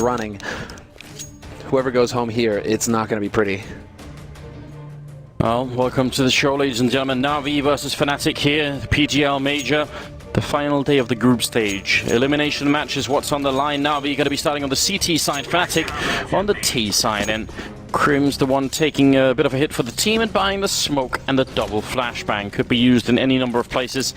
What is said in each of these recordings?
running. Whoever goes home here, it's not going to be pretty. Well, welcome to the show, ladies and gentlemen. Na'Vi versus Fnatic here, the PGL Major. The final day of the group stage. Elimination match is what's on the line. Na'Vi going to be starting on the CT side, Fnatic on the T side, and Crim's the one taking a bit of a hit for the team and buying the smoke and the double flashbang. Could be used in any number of places.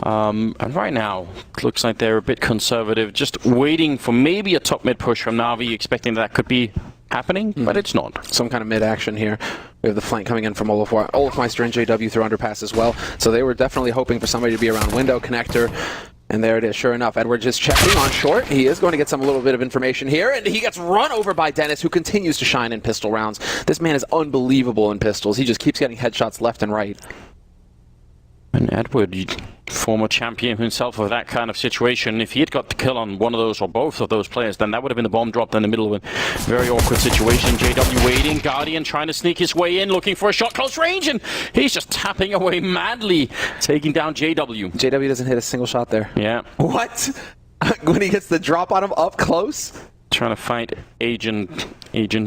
And right now, it looks like they're a bit conservative, just waiting for maybe a top mid push from Na'Vi, expecting that could be happening, but it's not. Some kind of mid action here. We have the flank coming in from Olafmeister and JW through underpass as well. So they were definitely hoping for somebody to be around window connector. And there it is, sure enough. Edward just checking on short. He is going to get a little bit of information here, and he gets run over by Dennis, who continues to shine in pistol rounds. This man is unbelievable in pistols. He just keeps getting headshots left and right. And Edward, former champion himself of that kind of situation, if he had got the kill on one of those or both of those players, then that would have been the bomb dropped in the middle of a very awkward situation. JW waiting, Guardian trying to sneak his way in, looking for a shot close range, and he's just tapping away madly, taking down JW. JW doesn't hit a single shot there. Yeah. What? When he gets the drop on him up close? Trying to fight Agent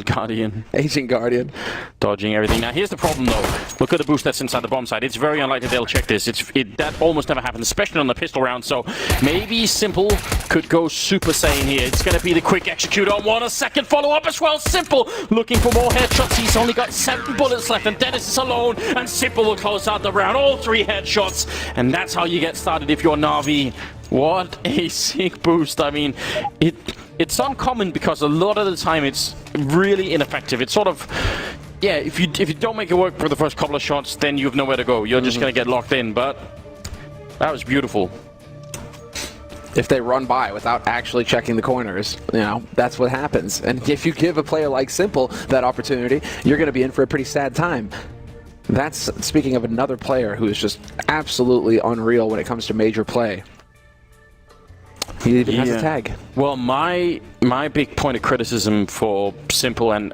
Guardian. Agent Guardian. Dodging everything. Now here's the problem though. Look at the boost that's inside the bomb site. It's very unlikely they'll check this. That almost never happens, especially on the pistol round. So maybe Simple could go Super Saiyan here. It's going to be the quick execute on one. A second follow-up as well. Simple looking for more headshots. He's only got 7 bullets left, and Dennis is alone. And Simple will close out the round. All 3 headshots. And that's how you get started if you're Na'Vi. What a sick boost. I mean, it's uncommon because a lot of the time it's really ineffective. It's sort of, yeah, if you don't make it work for the first couple of shots, then you have nowhere to go. You're just going to get locked in, but that was beautiful. If they run by without actually checking the corners, you know, that's what happens. And if you give a player like Simple that opportunity, you're going to be in for a pretty sad time. That's speaking of another player who is just absolutely unreal when it comes to major play. He even has a tag. Well, my big point of criticism for Simple and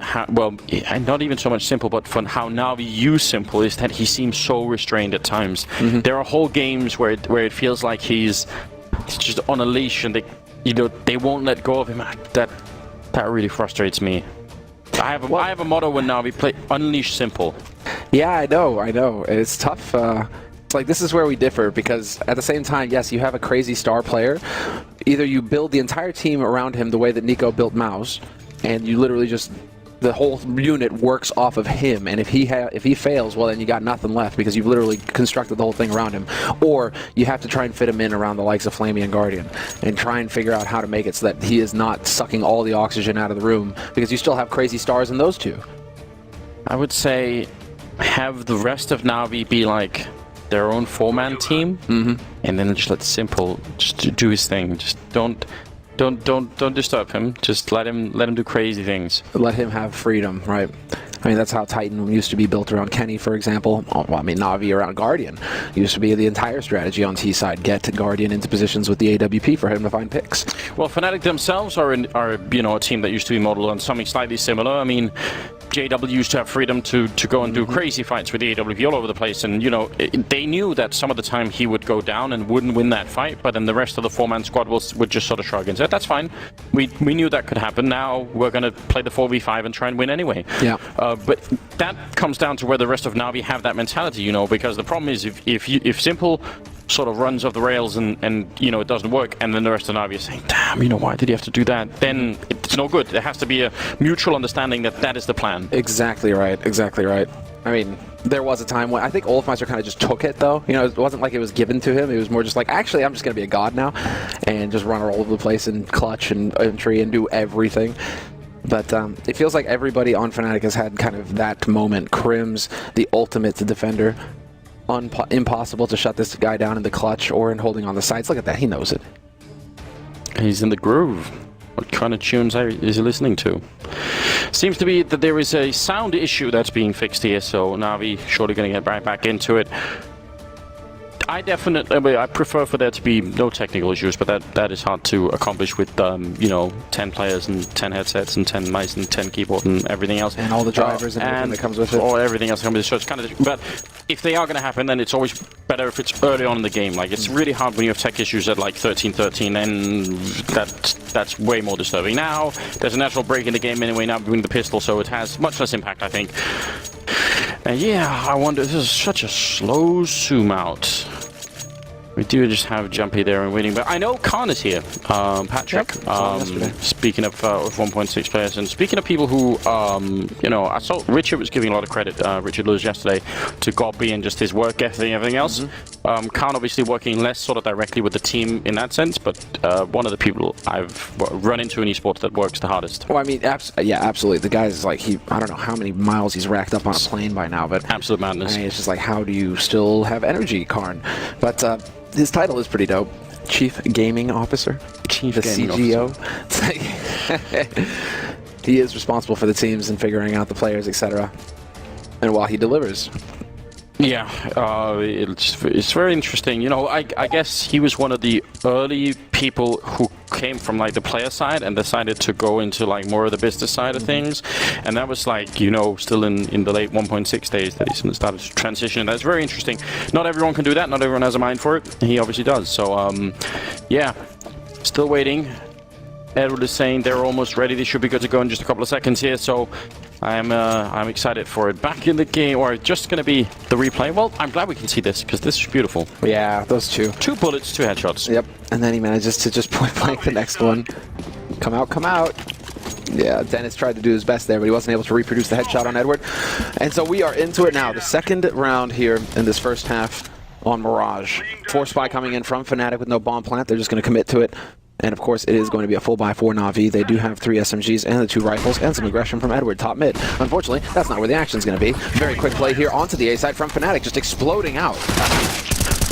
not even so much Simple, but for how Na'Vi use Simple is that he seems so restrained at times. There are whole games where it feels like he's just on a leash, and they won't let go of him. That really frustrates me. I have a motto when Na'Vi play: unleash Simple. Yeah, I know. It's tough. Like, this is where we differ, because at the same time, yes, you have a crazy star player. Either you build the entire team around him the way that Nico built Mouse, and you literally just, the whole unit works off of him, and if he fails, well, then you got nothing left, because you've literally constructed the whole thing around him. Or you have to try and fit him in around the likes of Flamey and Guardian, and try and figure out how to make it so that he is not sucking all the oxygen out of the room, because you still have crazy stars in those two. I would say have the rest of Na'Vi be like their own 4-man team, and then just let Simple just do his thing. Just don't disturb him. Just let him do crazy things. Let him have freedom, right? I mean, that's how Titan used to be built around Kenny, for example. Well, I mean, Na'Vi around Guardian used to be the entire strategy on T side. Get Guardian into positions with the AWP for him to find picks. Well, Fnatic themselves are a team that used to be modeled on something slightly similar. I mean, JW used to have freedom to go and do crazy fights with the AWP all over the place, and they knew that some of the time he would go down and wouldn't win that fight, but then the rest of the 4-man squad would just sort of shrug and say, that's fine. We knew that could happen. Now we're going to play the 4v5 and try and win anyway. Yeah. But that comes down to where the rest of Na'Vi have that mentality, because the problem is if Simple sort of runs off the rails and it doesn't work, and then the rest of Na'Vi is saying, damn, why did he have to do that? Then it's no good. There has to be a mutual understanding that is the plan. Exactly right. I mean, there was a time when I think Olafmeister kind of just took it, though. It wasn't like it was given to him. It was more just like, actually, I'm just going to be a god now and just run all over the place and clutch and entry and do everything. But it feels like everybody on Fnatic has had kind of that moment. Crim's the ultimate defender. Impossible to shut this guy down in the clutch or in holding on the sides. Look at that. He knows it. He's in the groove. What kind of tunes is he listening to? Seems to be that there is a sound issue that's being fixed here, so Na'Vi surely going to get right back into it. I definitely, I prefer for there to be no technical issues, but that is hard to accomplish with, 10 players and 10 headsets and 10 mice and 10 keyboard and everything else. And all the drivers and everything that comes with it. Or everything else that comes with it. So it's kind of, but if they are going to happen, then it's always better if it's early on in the game. Like, it's really hard when you have tech issues at like 13-13, and that's way more disturbing. Now, there's a natural break in the game anyway, now between the pistol, so it has much less impact, I think. And yeah, I wonder, this is such a slow zoom out. We do just have Jumpy there and waiting, but I know Khan is here, Patrick. Yep, speaking of 1.6 players, and speaking of people who, I saw Richard was giving a lot of credit, Richard Lewis yesterday, to Goppy and just his work ethic and everything else. Khan obviously working less sort of directly with the team in that sense, but one of the people I've run into in esports that works the hardest. Well, I mean, yeah, absolutely. The guy's like, I don't know how many miles he's racked up on a plane by now, but absolute madness. I mean, it's just like, how do you still have energy, Karn? But his title is pretty dope. Chief Gaming Officer. Chief the Gaming CGO. Officer. He is responsible for the teams and figuring out the players, etc. And while he delivers. Yeah, it's very interesting. You know, I guess he was one of the early people who came from like the player side and decided to go into like more of the business side of things, and that was like, still in the late 1.6 days that he started to transition. That's very interesting. Not everyone can do that. Not everyone has a mind for it. He obviously does. So yeah, still waiting. Edward is saying they're almost ready. They should be good to go in just a couple of seconds here. So I'm excited for it. Back in the game, or just going to be the replay. Well, I'm glad we can see this because this is beautiful. Yeah, those two. 2 bullets, 2 headshots. Yep, and then he manages to just point blank the next one. Come out, come out. Yeah, Dennis tried to do his best there, but he wasn't able to reproduce the headshot on Edward. And so we are into it now. The second round here in this first half on Mirage. 4 spy coming in from Fnatic with no bomb plant. They're just going to commit to it. And of course, it is going to be a full buy for Na'Vi. They do have 3 SMGs and the 2 rifles and some aggression from Edward, top mid. Unfortunately, that's not where the action is going to be. Very quick play here onto the A side from Fnatic, just exploding out.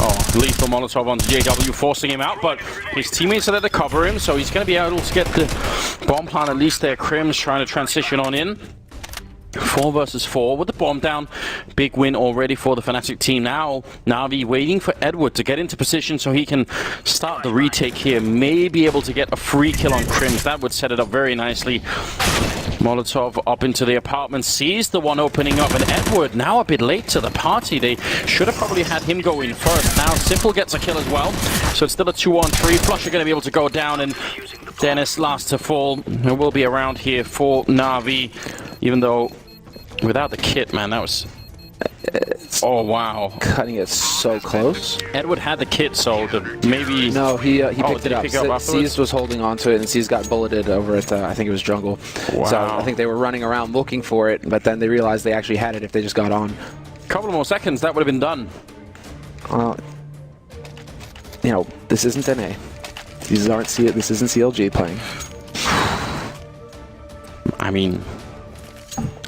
Oh, lethal Molotov onto JW, forcing him out, but his teammates are there to cover him, so he's going to be able to get the bomb plant at least there. Krim's trying to transition on in. 4 versus 4 with the bomb down. Big win already for the Fnatic team. Now Na'Vi waiting for Edward to get into position so he can start the retake here. May be able to get a free kill on Krims. That would set it up very nicely. Molotov up into the apartment, sees the one opening up, and Edward now a bit late to the party. They should have probably had him go in first. Now Simple gets a kill as well, so it's still a 2-on-3. Flush are going to be able to go down, and Dennis last to fall. It will be around here for Na'Vi, even though without the kit, man, that was... Oh, wow. Cutting it so close. Edward had the kit, so maybe... No, he picked it up. Pick up C's was holding on to it, and C's got bulleted over at, I think it was Jungle. Wow. So I think they were running around looking for it, but then they realized they actually had it if they just got on. A couple more seconds, that would have been done. This isn't NA. These aren't this isn't CLG playing. I mean...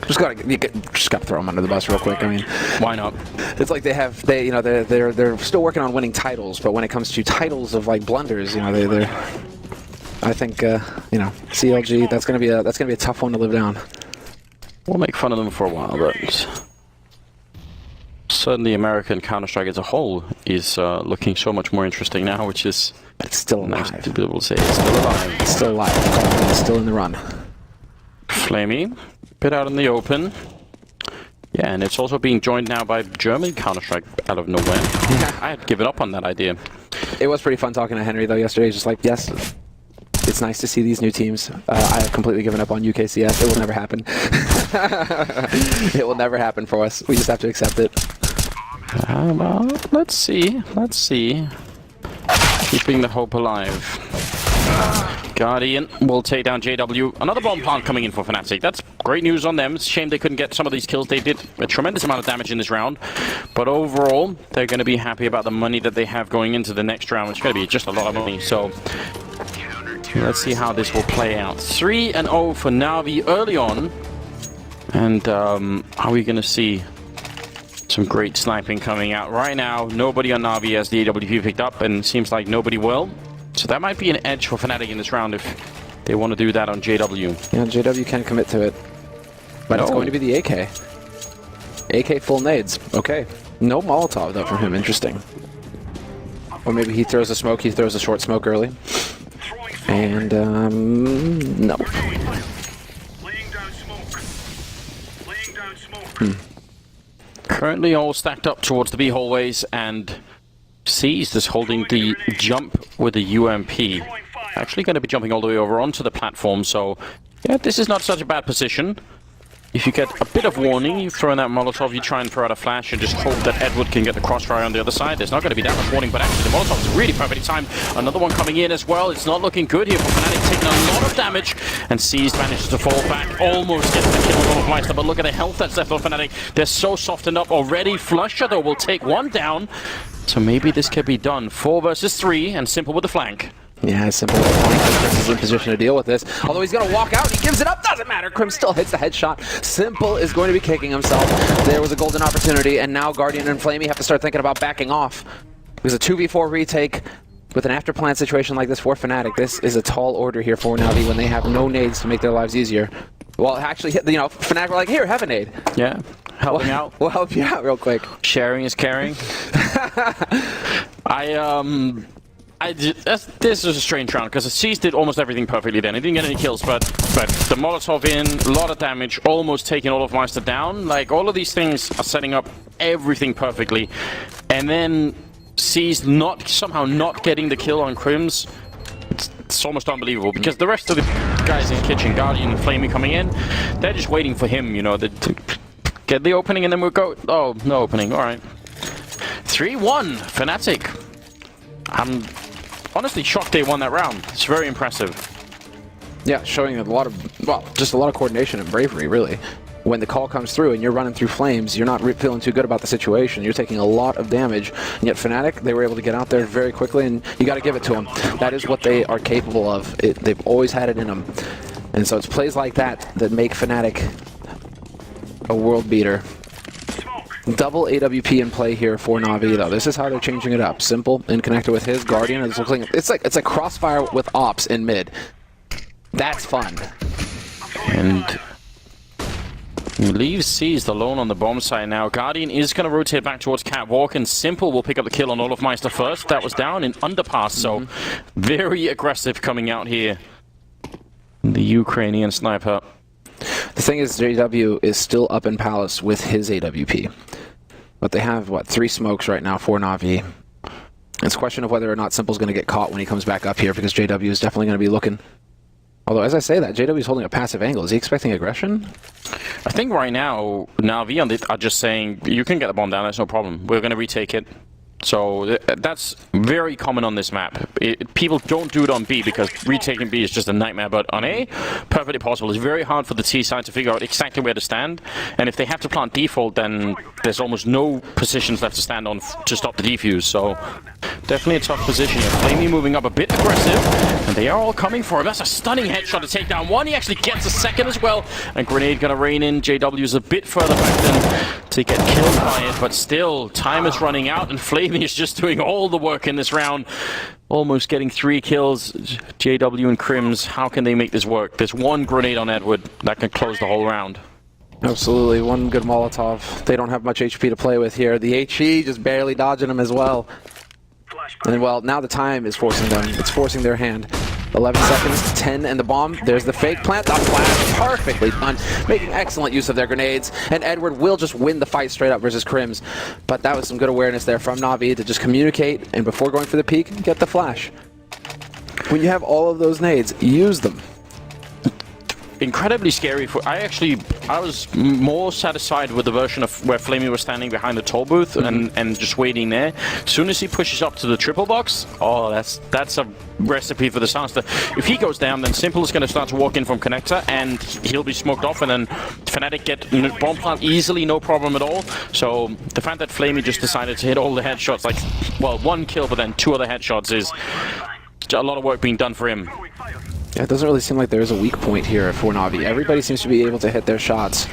Just gotta throw them under the bus real quick. I mean, why not? It's like they're still working on winning titles, but when it comes to titles of like blunders, they're I think CLG, that's gonna be a tough one to live down. We'll make fun of them for a while, but certainly American Counter-Strike as a whole is looking so much more interesting now, which is... But it's still alive. Nice to be able to say it's still alive. It's still alive. It's still in the run. Flamey, bit out in the open. Yeah, and it's also being joined now by German Counter-Strike out of nowhere. Yeah. I had given up on that idea. It was pretty fun talking to Henry, though, yesterday. He's just like, yes, it's nice to see these new teams. I have completely given up on UKCS. It will never happen. It will never happen for us. We just have to accept it. Well, let's see. Let's see. Keeping the hope alive. Guardian will take down JW. Another bomb plant coming in for Fnatic. That's great news on them. It's a shame they couldn't get some of these kills. They did a tremendous amount of damage in this round. But overall, they're going to be happy about the money that they have going into the next round, which is going to be just a lot of money. So let's see how this will play out. 3-0 for Na'Vi early on. And are we going to see some great sniping coming out? Right now, nobody on Na'Vi has the AWP picked up, and it seems like nobody will. So that might be an edge for Fnatic in this round if they want to do that on JW. Yeah, JW can commit to it. But it's going to be the AK. AK full nades. Okay. No Molotov, though, from him. Interesting. Or maybe he throws a smoke, he throws a short smoke early. And, no. Currently all stacked up towards the B hallways, and Seized is holding the jump with the UMP. Actually going to be jumping all the way over onto the platform, so yeah, this is not such a bad position. If you get a bit of warning, you throw in that Molotov, you try and throw out a flash and just hope that Edward can get the crossfire on the other side. There's not going to be that much warning, but actually the Molotov is really perfectly timed. Another one coming in as well. It's not looking good here for Fnatic, taking a lot of damage, and Seized manages to fall back, almost gets the kill on Olofmeister, but look at the health that's left on Fnatic. They're so softened up already. Flusher, though, will take one down, so maybe this could be done. 4 versus 3, and Simple with the flank. Yeah, Simple is in position to deal with this. Although he's going to walk out, he gives it up, doesn't matter. Crim still hits the headshot. Simple is going to be kicking himself. There was a golden opportunity, and now Guardian and Flamey have to start thinking about backing off. Because a 2v4 retake with an after-plant situation like this for Fnatic, this is a tall order here for Navi when they have no nades to make their lives easier. Well, actually, you know, Fnatic were like, here, have a nade. Yeah, helping out. We'll help you out real quick. Sharing is caring. This is a strange round because Seized did almost everything perfectly then. He didn't get any kills, but the Molotov in, a lot of damage, almost taking Olofmeister down. Like, all of these things are setting up everything perfectly. And then Seized somehow not getting the kill on Crims. It's almost unbelievable because the rest of the guys in kitchen, Guardian and Flamey coming in, they're just waiting for him, you know, to get the opening and then we'll go. Oh, no opening. All right. 3-1, Fnatic. I'm honestly shocked they won that round. It's very impressive. Yeah, showing a lot of, well, just a lot of coordination and bravery, really. When the call comes through and you're running through flames, you're not feeling too good about the situation. You're taking a lot of damage, and yet Fnatic, they were able to get out there very quickly, and you got to give it to them. That is what they are capable of. They've always had it in them. And so it's plays like that that make Fnatic a world beater. Double AWP in play here for Na'Vi, though. This is how they're changing it up. Simple in connector with his Guardian. It's like crossfire with ops in mid. That's fun. And he leaves Seized alone on the bomb site now. Guardian is going to rotate back towards Catwalk, and Simple will pick up the kill on Olofmeister first. That was down in underpass, so very aggressive coming out here. The Ukrainian sniper. The thing is, JW is still up in Palace with his AWP. But they have, what, 3 smokes right now for Na'Vi. It's a question of whether or not Simple's going to get caught when he comes back up here, because JW is definitely going to be looking. Although, as I say that, JW is holding a passive angle. Is he expecting aggression? I think right now, Na'Vi are just saying, you can get the bomb down, that's no problem. We're going to retake it. So that's very common on this map. People don't do it on B because retaking B is just a nightmare, but on A, perfectly possible. It's very hard for the T side to figure out exactly where to stand, and if they have to plant default, then there's almost no positions left to stand on to stop the defuse, so definitely a tough position here. Flamey moving up a bit aggressive, and they are all coming for him. That's a stunning headshot to take down one. He actually gets a second as well, and Grenade gonna rain in. JW's a bit further back than to get killed by it, but still, time is running out, and Flamey is just doing all the work in this round. Almost getting 3 kills. JW and Crims, how can they make this work? There's one grenade on Edward that can close the whole round. Absolutely, one good Molotov. They don't have much HP to play with here. The HE just barely dodging them as well. And well, now the time is forcing them. It's forcing their hand. 11 seconds, 10, and the bomb. There's the fake plant, the flash, perfectly done, making excellent use of their grenades, and Edward will just win the fight straight up versus Crims. But that was some good awareness there from Na'Vi to just communicate, and before going for the peek, get the flash. When you have all of those nades, use them. Incredibly scary. I was more satisfied with the version of where Flamey was standing behind the toll booth and just waiting there. As soon as he pushes up to the triple box, oh, that's a recipe for disaster. If he goes down, then Simple is going to start to walk in from connector, and he'll be smoked off, and then Fnatic get bomb plant easily, no problem at all. So the fact that Flamey just decided to hit all the headshots, like, well, 1 kill, but then 2 other headshots, is a lot of work being done for him. Yeah, it doesn't really seem like there is a weak point here for Na'Vi. Everybody seems to be able to hit their shots.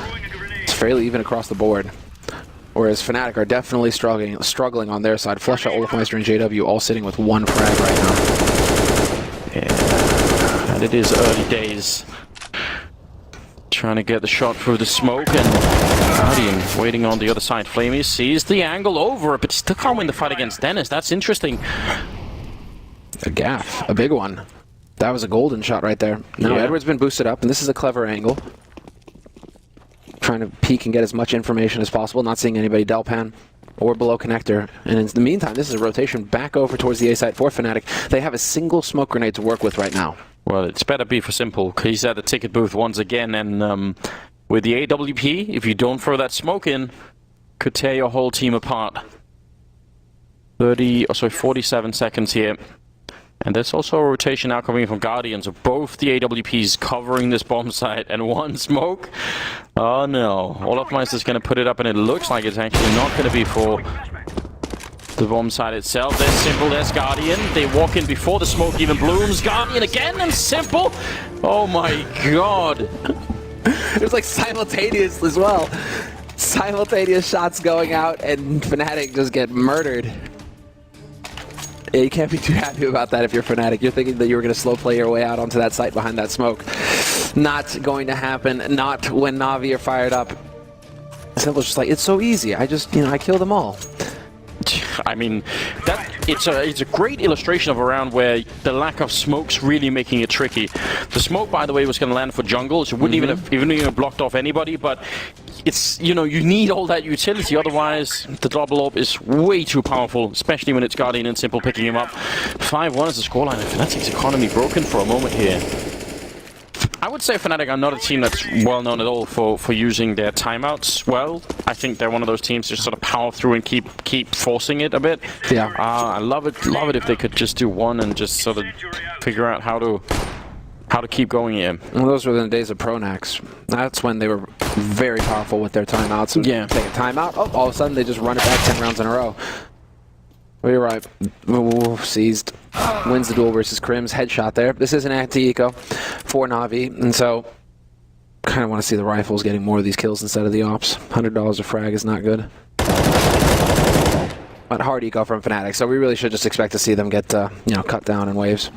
It's fairly even across the board. Whereas Fnatic are definitely struggling on their side. Flusha, Olofmeister, and JW all sitting with 1 frag right now. Yeah, and it is early days. trying to get the shot through the smoke, and Guardian waiting on the other side. Flamey sees the angle over, but still can't win the fight against Dennis. That's interesting. A gaff, a big one. That was a golden shot right there. Now Edward's been boosted up, and this is a clever angle. Trying to peek and get as much information as possible, not seeing anybody Delpan or below connector. And in the meantime, this is a rotation back over towards the A side for Fnatic. They have a single smoke grenade to work with right now. Well, it's better be for Simple. He's at the ticket booth once again, and with the AWP, if you don't throw that smoke in, could tear your whole team apart. 47 seconds here. And there's also a rotation now coming from Guardians of both the AWPs covering this bomb site and one smoke. Oh no, Olofmeister's going to put it up, and it looks like it's actually not going to be for the bomb site itself. There's Simple, there's Guardian. They walk in before the smoke even blooms. Guardian again, and Simple. Oh my god. It was like simultaneous as well. Simultaneous shots going out, and Fnatic just get murdered. Yeah, you can't be too happy about that if you're Fnatic. You're thinking that you were going to slow play your way out onto that site behind that smoke. Not going to happen. Not when Na'Vi are fired up. Simple's just like, it's so easy. I just, I kill them all. I mean, it's a great illustration of a round where the lack of smoke's really making it tricky. The smoke, by the way, was going to land for jungle, so it wouldn't even have blocked off anybody, but it's, you need all that utility, otherwise the double orb is way too powerful, especially when it's Guardian and Simple picking him up. 5-1 is the scoreline, and Fnatic's economy broken for a moment here. I would say Fnatic are not a team that's well known at all for using their timeouts well. I think they're one of those teams that just sort of power through and keep forcing it a bit. Yeah. I love it if they could just do one and just sort of figure out how to keep going here. Well, those were the days of Pronax. That's when they were very powerful with their timeouts. Yeah. Take a timeout, all of a sudden they just run it back 10 rounds in a row. Well, you're right. Ooh, seized. Wins the duel versus Crims. Headshot there. This is an anti-eco for Na'Vi, and so kind of want to see the rifles getting more of these kills instead of the ops. $100 a frag is not good. But hard eco from Fnatic, so we really should just expect to see them get cut down in waves.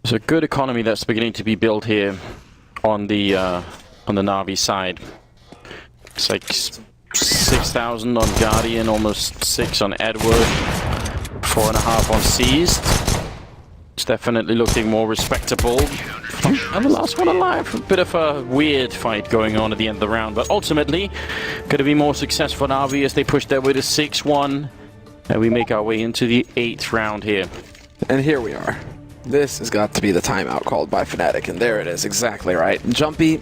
There's a good economy that's beginning to be built here on the Na'Vi side. It's like 6,000 on Guardian, almost 6 on Edward, 4.5 on Seized. It's definitely looking more respectable. And the last one alive. A bit of a weird fight going on at the end of the round, but ultimately going to be more success for Na'Vi as they push their way to 6-1. And we make our way into the 8th round here. And here we are. This has got to be the timeout called by Fnatic, and there it is, exactly right. Jumpy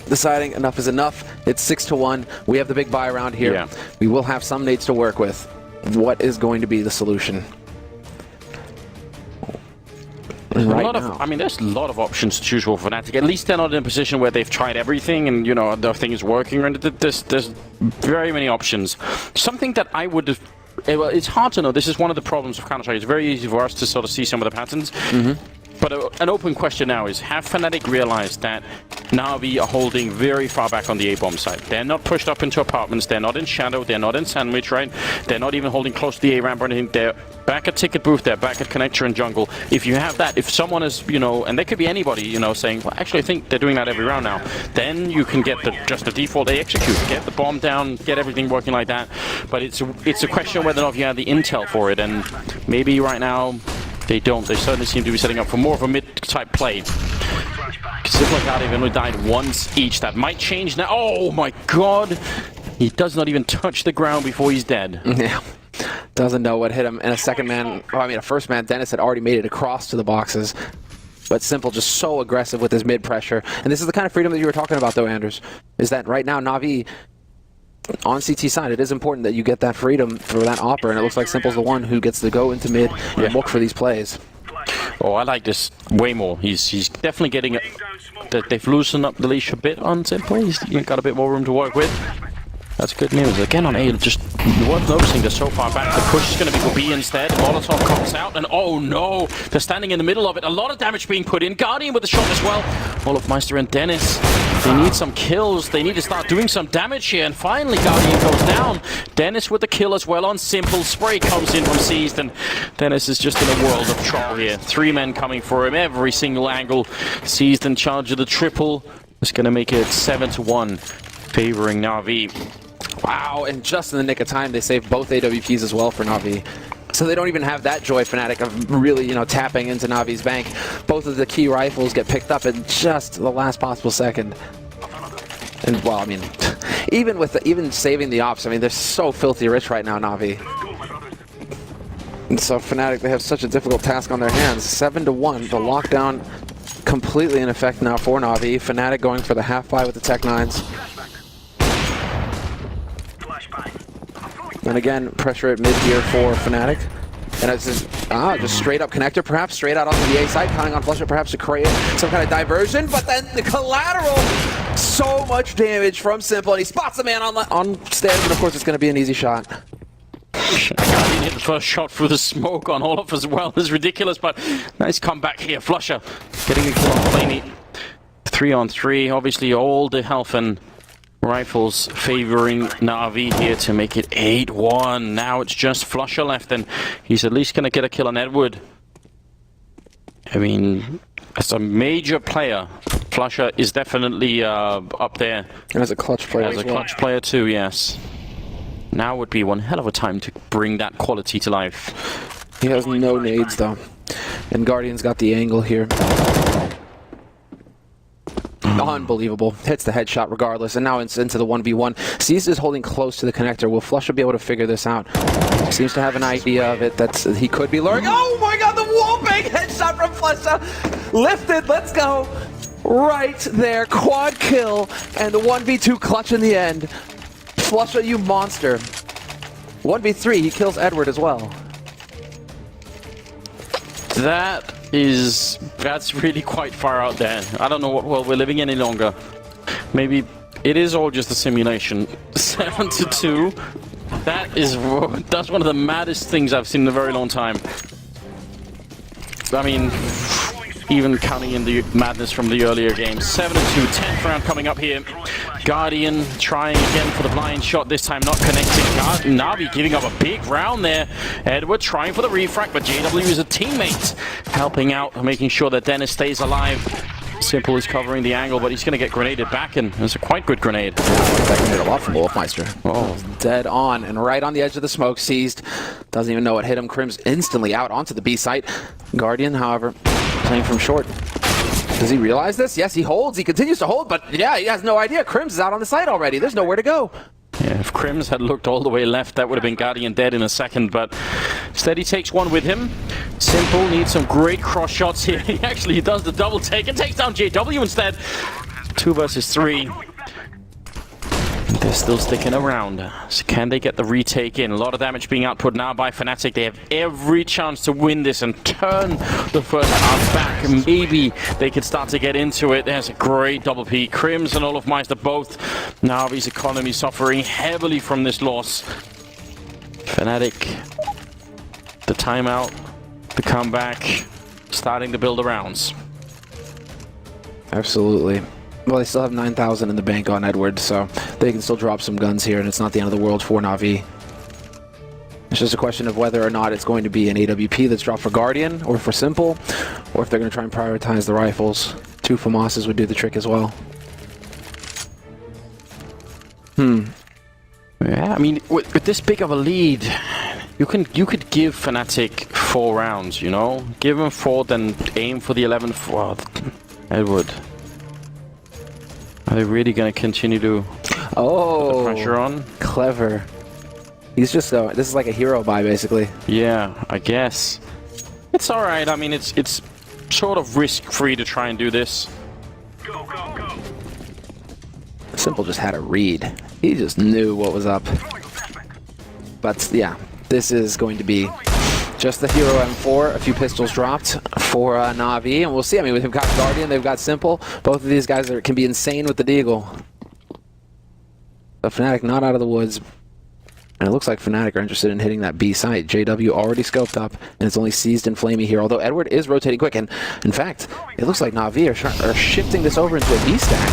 deciding enough is enough. It's 6-1. We have the big buy round here. Yeah. We will have some nades to work with. What is going to be the solution? There's a lot of options to choose for Fnatic. At least they're not in a position where they've tried everything and, the thing is working. And there's very many options. Something that I would have... Well, it's hard to know. This is one of the problems of Counter-Strike. It's very easy for us to sort of see some of the patterns. But an open question now is, have Fnatic realized that Na'Vi are holding very far back on the A-bomb side? They're not pushed up into apartments, they're not in Shadow, they're not in Sandwich, right? They're not even holding close to the A-ramp or anything. They're back at Ticket Booth, they're back at Connector and Jungle. If you have that, if someone is, and they could be anybody, saying, well, actually, I think they're doing that every round now, then you can get just the default A execute, get the bomb down, get everything working like that. But it's a question whether or not you have the intel for it, and maybe right now, they don't. They certainly seem to be setting up for more of a mid-type play. Simple and Guardian only died once each. That might change now. Oh my god! He does not even touch the ground before he's dead. Yeah. Doesn't know what hit him. And a first man, Dennis had already made it across to the boxes. But Simple just so aggressive with his mid-pressure. And this is the kind of freedom that you were talking about, though, Anders. Is that right now, Na'Vi... On CT side, it is important that you get that freedom for that Opper, and it looks like Simple's the one who gets to go into mid and look for these plays. Oh, I like this way more. He's definitely getting it. They've loosened up the leash a bit on Simple. He's got a bit more room to work with. That's good news. Again on A, just worth noticing they're so far back. The push is going to be for B instead. Molotov comes out, and oh no! They're standing in the middle of it. A lot of damage being put in. Guardian with the shot as well. Olofmeister and Dennis. They need some kills. They need to start doing some damage here. And finally, Guardian goes down. Dennis with the kill as well on Simple. Spray comes in from Seized, and Dennis is just in a world of trouble here. 3 men coming for him, every single angle. Seized in charge of the triple. It's going to make it 7-1, favoring Na'Vi. Wow, and just in the nick of time, they saved both AWPs as well for Na'Vi. So they don't even have that joy, Fnatic, of really, tapping into Navi's bank. Both of the key rifles get picked up in just the last possible second. And, well, I mean, even saving the ops, I mean, they're so filthy rich right now, Na'Vi. And so Fnatic, they have such a difficult task on their hands. 7-1, the lockdown completely in effect now for Na'Vi. Fnatic going for the half-buy with the Tech-9s. And again, pressure at mid here for Fnatic. And it's just straight up connector, perhaps straight out onto the A side, counting on Flusha perhaps to create some kind of diversion. But then the collateral, so much damage from Simple, and he spots the man on stairs, and of course it's going to be an easy shot. Guardian hit the first shot through the smoke on Olaf as well. It's ridiculous, but nice comeback here. Flusha getting the kill on Flamey. 3-on-3, obviously all the health and rifles favoring Na'Vi here to make it 8-1. Now it's just Flusha left, and he's at least going to get a kill on Edward. I mean, as a major player, Flusha is definitely up there. And as a clutch player as a clutch player too, yes. Now would be one hell of a time to bring that quality to life. He has no nades though. And Guardian's got the angle here. Unbelievable. Hits the headshot regardless, and now it's into the 1v1. Seized is holding close to the connector. Will Flusha be able to figure this out? Seems to have an idea of it that he could be luring. Oh my god, the wallbang headshot from Flusha! Lifted, let's go! Right there, quad kill, and the 1v2 clutch in the end. Flusha, you monster. 1v3, he kills Edward as well. That's really quite far out there. I don't know what world we're living in any longer. Maybe it is all just a simulation. 7-2. That's one of the maddest things I've seen in a very long time. I mean, even counting in the madness from the earlier games. 7-2, 10th round coming up here. Guardian trying again for the blind shot, this time not connecting. Na'Vi giving up a big round there. Edward trying for the refract, but JW is a teammate helping out, making sure that Dennis stays alive. Simple is covering the angle, but he's going to get grenaded back, and it's a quite good grenade. That grenade a lot from Wolfmeister. Oh, dead on, and right on the edge of the smoke, seized. Doesn't even know what hit him. Crim's instantly out onto the B site. Guardian, however, playing from short. Does he realize this? Yes, he holds. He continues to hold, but yeah, he has no idea. Crims is out on the site already. There's nowhere to go. Yeah, if Crims had looked all the way left, that would have been Guardian dead in a second, but instead he takes one with him. Simple needs some great cross shots here. He actually does the double take and takes down JW instead. 2 versus 3. They're still sticking around. So can they get the retake in? A lot of damage being output now by Fnatic. They have every chance to win this and turn the first half back. Maybe they could start to get into it. There's a great double P. Crims and Olofmeister both. Na'Vi's economy suffering heavily from this loss. Fnatic, the timeout, the comeback, starting to build the rounds. Absolutely. Well, they still have 9,000 in the bank on Edward, so they can still drop some guns here, and it's not the end of the world for Na'Vi. It's just a question of whether or not it's going to be an AWP that's dropped for Guardian, or for Simple, or if they're going to try and prioritize the rifles. 2 FAMASs would do the trick as well. Yeah, I mean, with this big of a lead, you could give Fnatic 4 rounds, you know? Give them 4, then aim for the 11th. Well, Edward. Are they really going to continue to put the pressure on? Clever. He's just this is like a hero buy, basically. Yeah, I guess. It's alright. I mean, it's sort of risk-free to try and do this. Go, go, go. Simple just had a read. He just knew what was up. But yeah, this is going to be just the hero M4, a few pistols dropped for Na'Vi, and we'll see. I mean, they've got Guardian, they've got Simple. Both of these guys can be insane with the deagle. But Fnatic not out of the woods. And it looks like Fnatic are interested in hitting that B site. JW already scoped up, and it's only seized and Flamey here, although Edward is rotating quick. And in fact, it looks like Na'Vi are shifting this over into a B stack.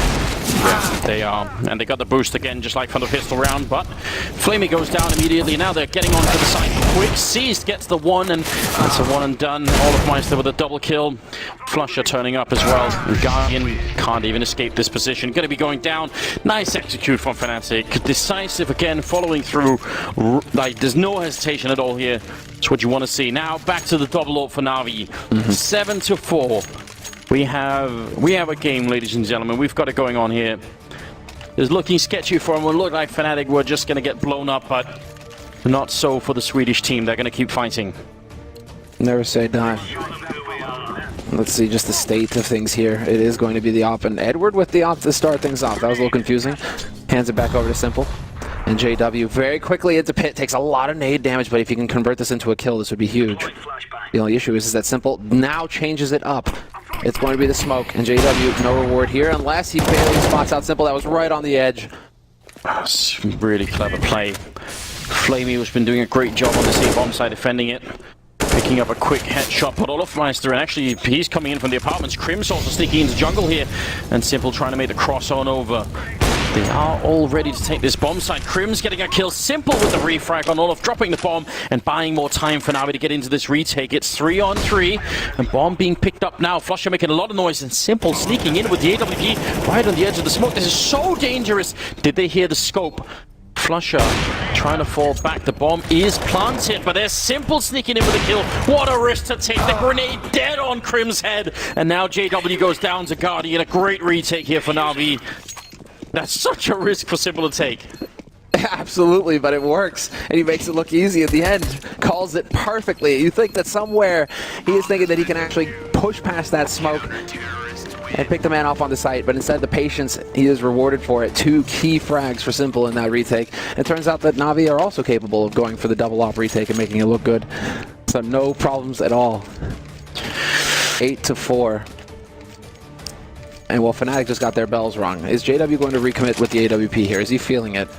Yeah, they are. And they got the boost again, just like from the pistol round, but Flamey goes down immediately. Now they're getting onto the side quick. Seized gets the one, and that's a one and done. Olofmeister with a double kill. Flusher turning up as well. And Guardian can't even escape this position. Going to be going down. Nice execute from Fnatic. Decisive again, following through. Like, there's no hesitation at all here. That's what you want to see. Now, back to the double ult for Na'Vi. 7-4. We have a game, ladies and gentlemen. We've got it going on here. It's looking sketchy for them. It looked like Fnatic were just going to get blown up, but not so for the Swedish team. They're going to keep fighting. Never say die. Let's see just the state of things here. It is going to be the op, and Edward with the op to start things off. That was a little confusing. Hands it back over to Simple. And JW very quickly into pit, takes a lot of nade damage, but if you can convert this into a kill, this would be huge. The only issue is that Simple now changes it up. It's going to be the smoke, and JW, no reward here, unless he barely spots out Simple. That was right on the edge. That's really clever play. Flamey has been doing a great job on this A-bomb side, defending it. Picking up a quick headshot, but Olofmeister, and actually he's coming in from the apartments. Crim's also sneaking into jungle here, and Simple trying to make the cross on over. They are all ready to take this bomb site. Crim's getting a kill. Simple with the refrag on Olof, dropping the bomb and buying more time for Na'Vi to get into this retake. It's 3-on-3, and bomb being picked up now. Flusher making a lot of noise, and Simple sneaking in with the AWP right on the edge of the smoke. This is so dangerous. Did they hear the scope? Flusher trying to fall back. The bomb is planted, but there's Simple sneaking in with a kill. What a risk to take. The grenade dead on Crim's head. And now JW goes down to Guardian. A great retake here for Na'Vi. That's such a risk for Simple to take. Absolutely, but it works. And he makes it look easy at the end. Calls it perfectly. You think that somewhere he is thinking that he can actually push past that smoke and pick the man off on the site, but instead the patience, he is rewarded for it. 2 key frags for Simple in that retake. It turns out that Na'Vi are also capable of going for the double op retake and making it look good. So no problems at all. 8-4. And well, Fnatic just got their bells rung. Is JW going to recommit with the AWP here? Is he feeling it?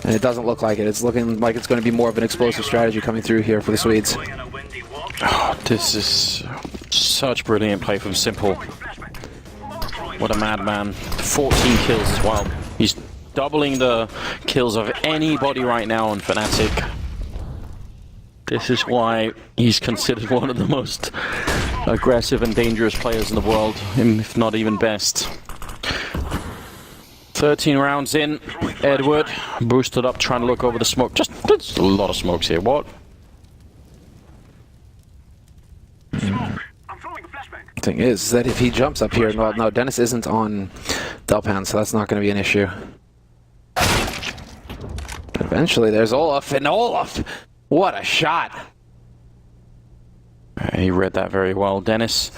And it doesn't look like it. It's looking like it's going to be more of an explosive strategy coming through here for the Swedes. Oh, this is such brilliant play from Simple. What a madman. 14 kills as well. He's doubling the kills of anybody right now on Fnatic. This is why he's considered one of the most aggressive and dangerous players in the world, if not even best. 13 rounds in. Edward boosted up, trying to look over the smoke. There's a lot of smokes here. What? Thing is that if he jumps up here, well, no, Dennis isn't on Delpan, so that's not going to be an issue. But eventually there's Olaf, and Olaf! What a shot! He read that very well. Dennis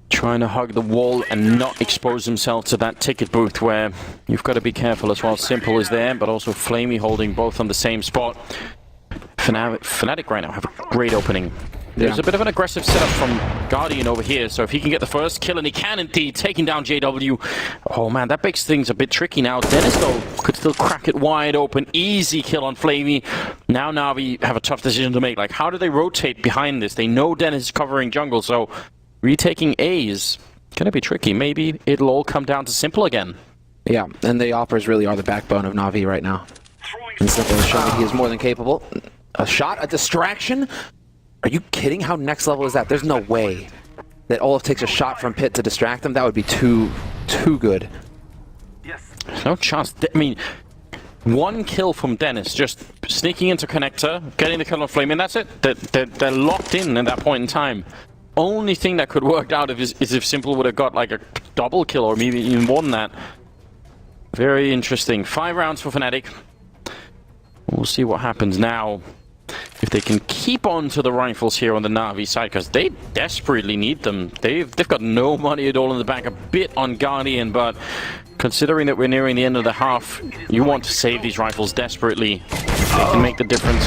trying to hug the wall and not expose himself to that ticket booth where you've got to be careful as well. Simple is there, but also Flamey holding both on the same spot. Fnatic right now have a great opening. There's a bit of an aggressive setup from Guardian over here, so if he can get the first kill, and he can indeed, taking down JW. Oh man, that makes things a bit tricky now. Dennis, though, could still crack it wide open. Easy kill on Flamey. Now Na'Vi have a tough decision to make. Like, how do they rotate behind this? They know Dennis is covering jungle, so retaking A is going to be tricky. Maybe it'll all come down to Simple again. Yeah, and the Oppers really are the backbone of Na'Vi right now. And Simple is showing he is more than capable. A shot, a distraction? Are you kidding? How next level is that? There's no way that Olaf takes a shot from pit to distract him. That would be too good. There's no chance. I mean, one kill from Dennis, just sneaking into connector, getting the kill on Flame, and that's it. They're locked in at that point in time. Only thing that could work out is if Simple would have got like a double kill or maybe even more than that. Very interesting. 5 rounds for Fnatic. We'll see what happens now. If they can keep on to the rifles here on the Na'Vi side, because they desperately need them. They've got no money at all in the bank, a bit on Guardian, but considering that we're nearing the end of the half, you want to save these rifles desperately. They can make the difference.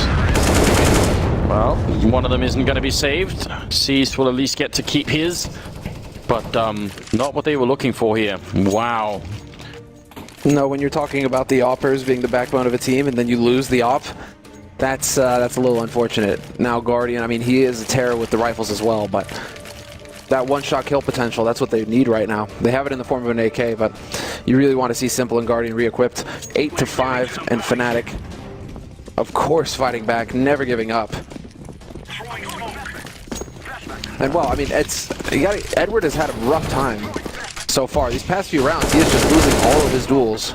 Well, one of them isn't going to be saved. Seized will at least get to keep his, but not what they were looking for here. Wow. No, when you're talking about the Oppers being the backbone of a team and then you lose the op, that's a little unfortunate. Now Guardian, I mean, he is a terror with the rifles as well, but that one-shot kill potential. That's what they need right now. They have it in the form of an AK, but you really want to see Simple and Guardian re-equipped. 8-5, and Fnatic, of course, fighting back, never giving up. And well, I mean, Edward has had a rough time so far. These past few rounds, he is just losing all of his duels.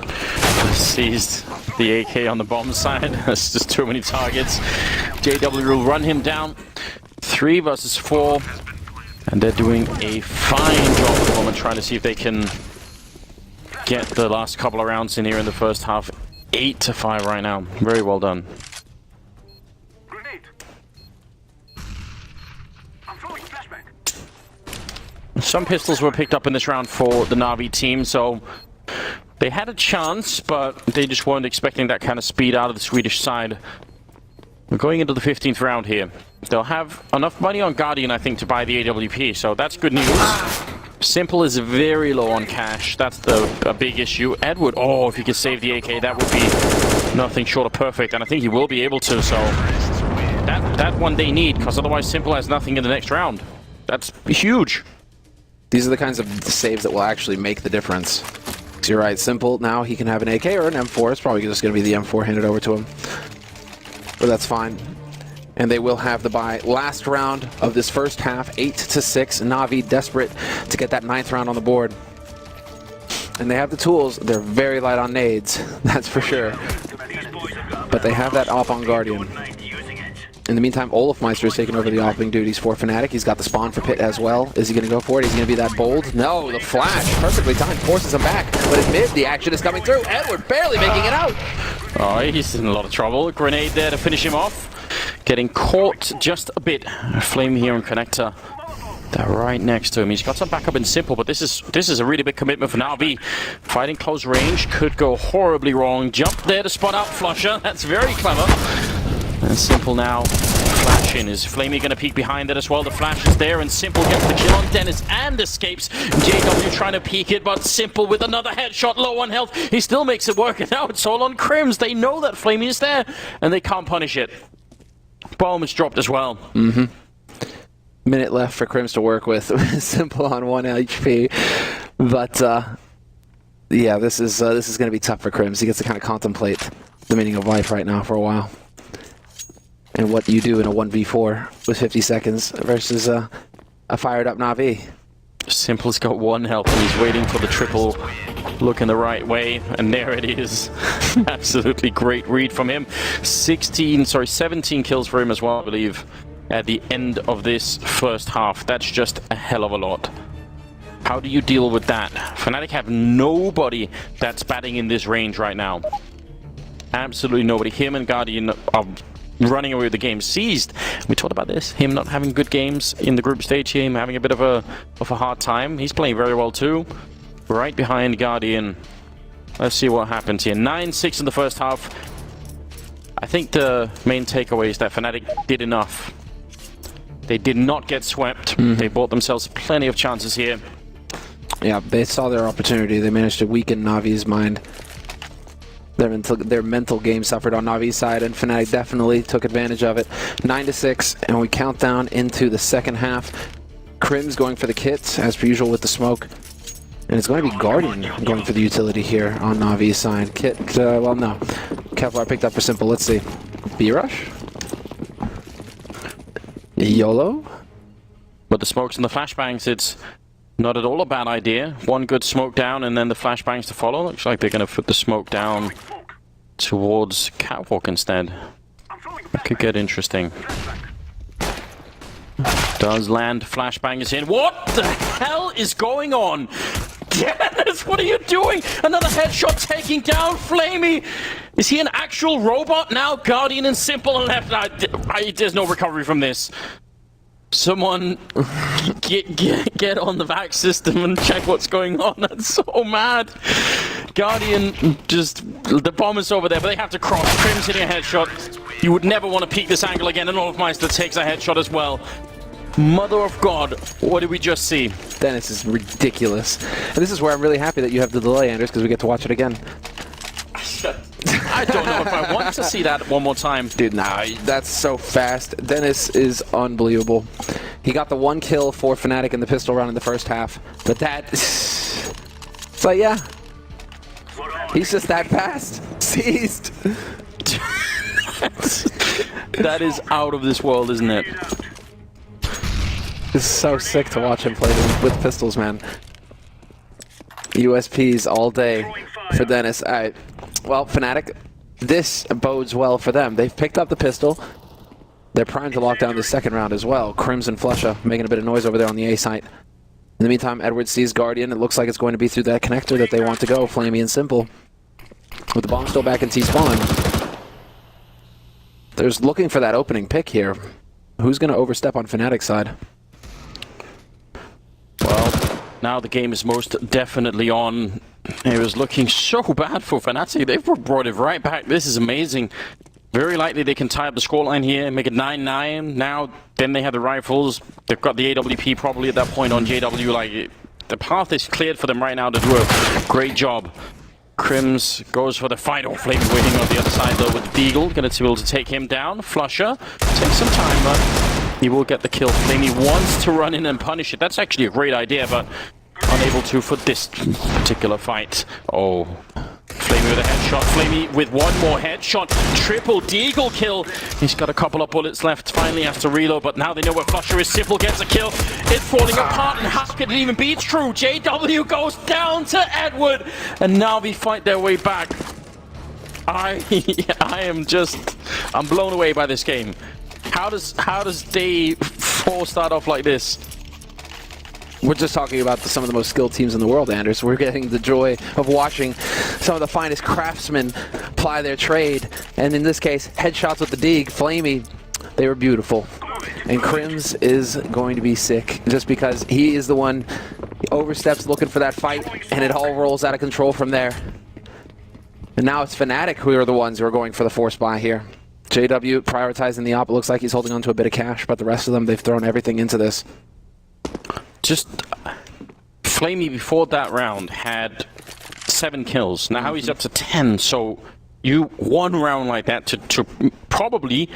Seized the AK on the bomb side. That's just too many targets. JW will run him down. 3 versus 4. And they're doing a fine job at the moment, trying to see if they can get the last couple of rounds in here in the first half. 8-5 right now. Very well done. Some pistols were picked up in this round for the Na'Vi team, so they had a chance, but they just weren't expecting that kind of speed out of the Swedish side. We're going into the 15th round here. They'll have enough money on Guardian, I think, to buy the AWP, so that's good news. Simple is very low on cash. That's a big issue. Edward, oh, if he could save the AK, that would be nothing short of perfect, and I think he will be able to, so that one they need, because otherwise Simple has nothing in the next round. That's huge. These are the kinds of saves that will actually make the difference. So you're right, Simple, now he can have an AK or an M4. It's probably just going to be the M4 handed over to him. But that's fine. And they will have the bye. Last round of this first half, 8-6. Na'Vi desperate to get that 9th round on the board. And they have the tools. They're very light on nades, that's for sure. But they have that op on Guardian. In the meantime, Olafmeister is taking over the opening duties for Fnatic. He's got the spawn for Pit as well. Is he going to go for it? Is he going to be that bold? No, the flash, perfectly timed, forces him back. But in mid, the action is coming through. Edward barely making it out. Oh, he's in a lot of trouble. A grenade there to finish him off. Getting caught just a bit. Flame here on Connector. They're right next to him. He's got some backup in Simple, but this is a really big commitment for Na'Vi. Fighting close range could go horribly wrong. Jump there to spot out Flusher. That's very clever. And Simple now, flash in. Is Flamey going to peek behind it as well? The flash is there, and Simple gets the kill on Dennis and escapes. JW trying to peek it, but Simple with another headshot, low on health. He still makes it work, and now it's all on Crims. They know that Flamey is there, and they can't punish it. Bomb is dropped as well. Minute left for Crims to work with. Simple on 1 HP. But, yeah, this is going to be tough for Crims. He gets to kind of contemplate the meaning of life right now for a while. And what you do in a 1v4 with 50 seconds versus a fired up Na'Vi. Simple's got 1 health and he's waiting for the triple, looking the right way, and there it is. Absolutely great read from him. 17 kills for him as well, I believe, at the end of this first half. That's just a hell of a lot. How do you deal with that? Fnatic have nobody that's batting in this range right now. Absolutely nobody. Him and Guardian are running away with the game. Seized. We talked about this. Him not having good games in the group stage here. Him having a bit of a hard time. He's playing very well too. Right behind Guardian. Let's see what happens here. 9-6 in the first half. I think the main takeaway is that Fnatic did enough. They did not get swept. They bought themselves plenty of chances here. Yeah, they saw their opportunity. They managed to weaken Navi's mind. Their mental game suffered on Navi's side, and Fnatic definitely took advantage of it. 9-6, and we count down into the second half. Crims going for the kits, as per usual with the smoke. And it's going to be Guardian going for the utility here on Navi's side. Kit, well, no. Kevlar picked up for Simple. Let's see. B-Rush? YOLO? But the smokes and the flashbangs, it's not at all a bad idea. 1 good smoke down and then the flashbangs to follow. Looks like they're going to put the smoke down towards Catwalk instead. That could get interesting. Does land, flashbang is in. What the hell is going on? Dennis, what are you doing? Another headshot taking down Flamey. Is he an actual robot now? Guardian and Simple and left. There's no recovery from this. Someone get on the vac system and check what's going on. That's so mad. Guardian just... The bomb is over there, but they have to cross. Crims hitting a headshot. You would never want to peek this angle again, and Olafmeister takes a headshot as well. Mother of God, what did we just see? Dennis is ridiculous. And this is where I'm really happy that you have the delay, Anders, because we get to watch it again. I I don't know if I want to see that one more time. Dude, nah, that's so fast. Dennis is unbelievable. He got the 1 kill for Fnatic in the pistol round in the first half, but that... It's like, yeah. He's just that fast. Seized. That is out of this world, isn't it? It's so sick to watch him play with pistols, man. USPs all day for Dennis. All right. Well, Fnatic, this bodes well for them. They've picked up the pistol. They're primed to lock down the second round as well. Crimson Flusha making a bit of noise over there on the A site. In the meantime, Edward sees Guardian. It looks like it's going to be through that connector that they want to go, Flamey and Simple. With the bomb still back in T-spawn. There's looking for that opening pick here. Who's going to overstep on Fnatic's side? Well, now the game is most definitely on. It was looking so bad for Fnatic. They've brought it right back. This is amazing. Very likely they can tie up the scoreline here and make it 9-9. Now, then they have the rifles. They've got the AWP probably at that point on JW. Like, the path is cleared for them right now to do a great job. Crims goes for the fight. Oh, Flame waiting on the other side though with the Deagle. Gonna be able to take him down. Flusha takes some time, but he will get the kill. Flamey wants to run in and punish it. That's actually a great idea, but unable to for this particular fight. Oh. Flamey with a headshot. Flamey with one more headshot. Triple Deagle kill. He's got a couple of bullets left. Finally has to reload, but now they know where Flusha is. Simple gets a kill. It's falling apart, and how could it even be true? JW goes down to Edward, and now they fight their way back. I'm blown away by this game. How does day 4 start off like this? We're just talking about some of the most skilled teams in the world, Anders. We're getting the joy of watching some of the finest craftsmen ply their trade. And in this case, headshots with the Deeg, Flamey, they were beautiful. And Crims is going to be sick just because he is the one he oversteps looking for that fight, and it all rolls out of control from there. And now it's Fnatic who are the ones who are going for the force buy here. JW prioritizing the op. It looks like he's holding on to a bit of cash, but the rest of them, they've thrown everything into this. Just Flamey before that round had 7 kills. Now he's up to 10. So you one round like that to probably,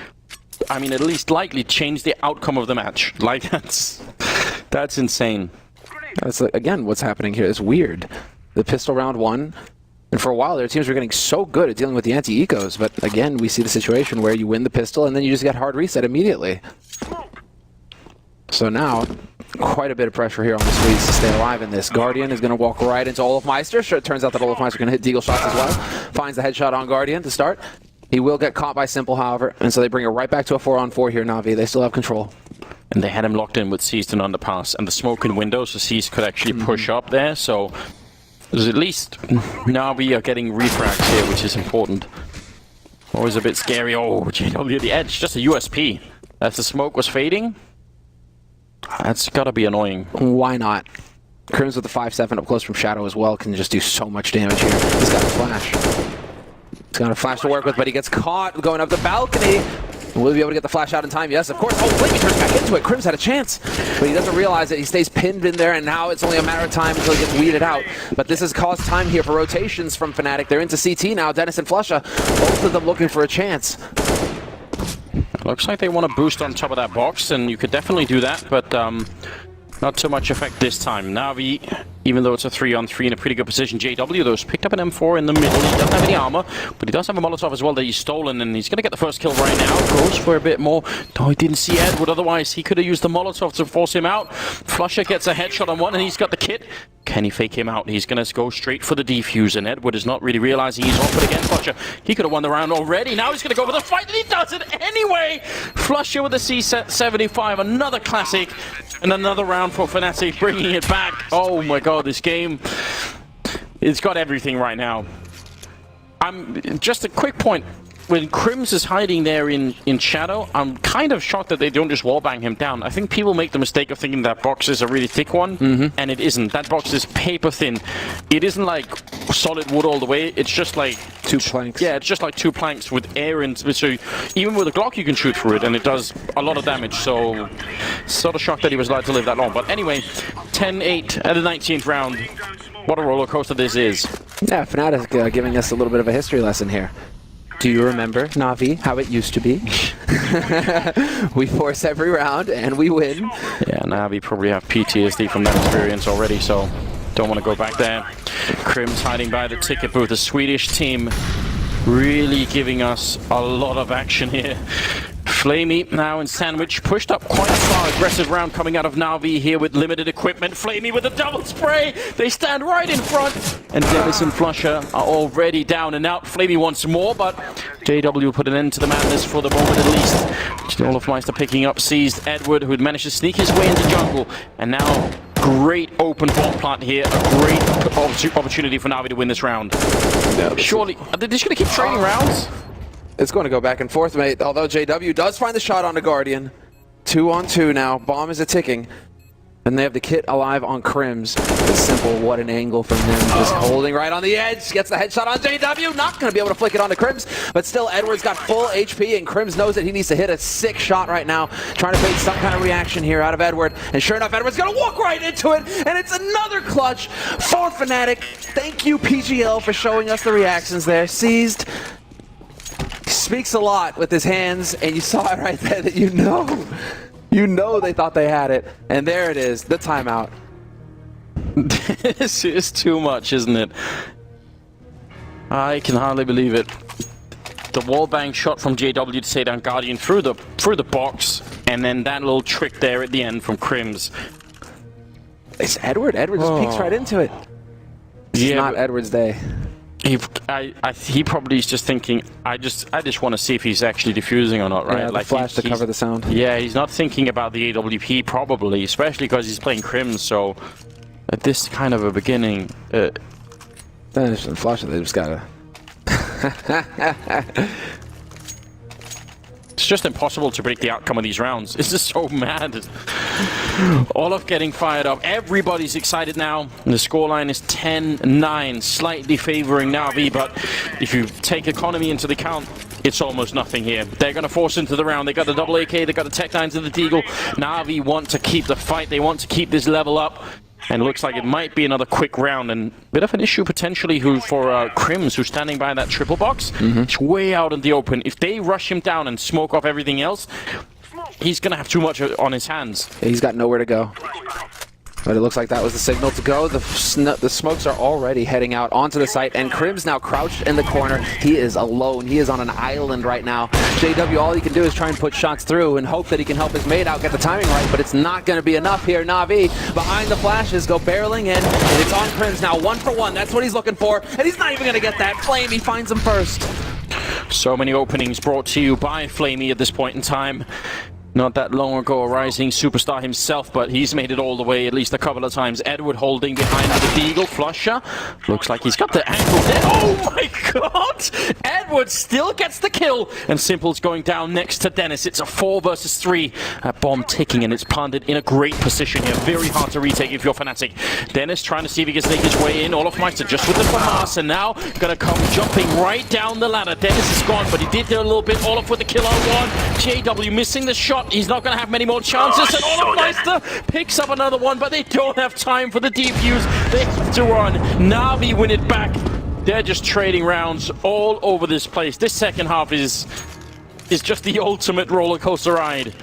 I mean, at least likely change the outcome of the match. Like that's insane. That's again what's happening here is weird. The pistol round won, and for a while their teams were getting so good at dealing with the anti-ecos. But again, we see the situation where you win the pistol and then you just get hard reset immediately. So now, quite a bit of pressure here on the Swedes to stay alive in this. Guardian is going to walk right into Olofmeister. Sure, it turns out that Olofmeister going to hit Deagle shots as well. Finds the headshot on Guardian to start. He will get caught by Simple, however, and so they bring it right back to a 4-on-4 here, Na'Vi. They still have control. And they had him locked in with Seized and Underpass, and the smoke in windows, so Seized could actually push up there, so there's at least Na'Vi are getting refrags here, which is important. Always a bit scary. Oh, JW the edge, just a USP. As the smoke was fading, that's gotta be annoying. Why not? Crims with the 5-7 up close from Shadow as well can just do so much damage here. He's got a flash. He's got a flash to work with, but he gets caught going up the balcony. Will he be able to get the flash out in time? Yes, of course. Oh, Flamey turns back into it. Crims had a chance, but he doesn't realize it. He stays pinned in there, and now it's only a matter of time until he gets weeded out. But this has caused time here for rotations from Fnatic. They're into CT now. Dennis and Flusha, both of them looking for a chance. Looks like they want to boost on top of that box, and you could definitely do that, but not too much effect this time. Na'Vi, even though it's a 3-on-3 in a pretty good position, JW, though, has picked up an M4 in the middle. He doesn't have any armor, but he does have a Molotov as well that he's stolen, and he's going to get the first kill right now. Goes for a bit more. No, he didn't see Edward, otherwise he could have used the Molotov to force him out. Flusha gets a headshot on one, and he's got the kit. Can he fake him out? He's going to go straight for the defuse, and Edward is not really realizing he's off it against Flusha. He could have won the round already. Now he's going to go for the fight, and he does it anyway! Flusha with the C75, another classic, and another round for Fnatic, bringing it back. Oh my god, this game, it's got everything right now. Just a quick point. When Crims is hiding there in shadow, I'm kind of shocked that they don't just wallbang him down. I think people make the mistake of thinking that box is a really thick one, and it isn't. That box is paper thin. It isn't like solid wood all the way. It's just like 2 planks. Yeah, it's just like 2 planks with air in. So even with a Glock, you can shoot through it, and it does a lot of damage. So sort of shocked that he was allowed to live that long. But anyway, 10-8 at the 19th round. What a roller coaster this is. Yeah, Fnatic giving us a little bit of a history lesson here. Do you remember, Navi, how it used to be? We force every round and we win. Yeah, Navi probably have PTSD from that experience already, so don't want to go back there. Crim's hiding by the ticket booth. The Swedish team really giving us a lot of action here. Flamey now in sandwich, pushed up quite far. Aggressive round coming out of Navi here with limited equipment. Flamey with a double spray. They stand right in front. And Dennis and Flusher are already down and out. Flamey wants more, but JW put an end to the madness for the moment at least. Olofmeister picking up, seized Edward, who had managed to sneak his way into jungle. And now great open bomb plant here. A great opportunity for Navi to win this round. Surely, are they just going to keep trading rounds? It's going to go back and forth, mate. Although JW does find the shot on the Guardian. 2-on-2 now. Bomb is a ticking. And they have the kit alive on Crims. It's simple. What an angle from him. Just holding right on the edge. Gets the headshot on JW. Not going to be able to flick it onto Crims. But still, Edward's got full HP. And Crims knows that he needs to hit a sick shot right now. Trying to bait some kind of reaction here out of Edward. And sure enough, Edward's going to walk right into it. And it's another clutch for Fnatic. Thank you, PGL, for showing us the reactions there. Seized. Speaks a lot with his hands, and you saw it right there that you know they thought they had it, and there it is, the timeout. This is too much, isn't it? I can hardly believe it. The wallbang shot from JW to stay down Guardian through the box, and then that little trick there at the end from Crims. It's Edward. Edward just peeks right into it. It's not Edward's day. He probably is just thinking, I just want to see if he's actually defusing or not, right? Yeah, like flash to cover the sound. Yeah, he's not thinking about the AWP probably, especially because he's playing Crims. So at this kind of a beginning, then it's flash. They just gotta. It's just impossible to predict the outcome of these rounds. It's just so mad. Olaf getting fired up. Everybody's excited now. The scoreline is 10-9, slightly favoring Navi, but if you take economy into the account, it's almost nothing here. They're going to force into the round. They got the double AK, they got the Tech 9s of the Deagle. Navi want to keep the fight. They want to keep this level up. And it looks like it might be another quick round, and a bit of an issue potentially for Crims, who's standing by that triple box. It's way out in the open. If they rush him down and smoke off everything else, he's going to have too much on his hands. Yeah, he's got nowhere to go. But it looks like that was the signal to go. The smokes are already heading out onto the site, and Crims now crouched in the corner. He is alone. He is on an island right now. JW, all he can do is try and put shots through and hope that he can help his mate out, get the timing right, but it's not going to be enough here. Navi, behind the flashes, go barreling in, and it's on Crims now. 1 for 1. That's what he's looking for, and he's not even going to get that. Flame, he finds him first. So many openings brought to you by Flamey at this point in time. Not that long ago, a rising superstar himself, but he's made it all the way at least a couple of times. Edward holding behind with the Deagle. Flusher looks like he's got the angle there. Oh my god! Edward still gets the kill, and Simple's going down next to Dennis. It's a 4 versus 3. Bomb ticking, and it's planted in a great position here. Very hard to retake if you're Fnatic. Dennis trying to see if he can sneak his way in. Olofmeister just with the FAMAS, and now gonna come jumping right down the ladder. Dennis is gone, but he did do a little bit. Olaf with the kill on 1. JW missing the shot. He's not going to have many more chances, and Olofmeister picks up another one, but they don't have time for the defuse. They have to run. Navi win it back. They're just trading rounds all over this place. This second half is just the ultimate roller coaster ride.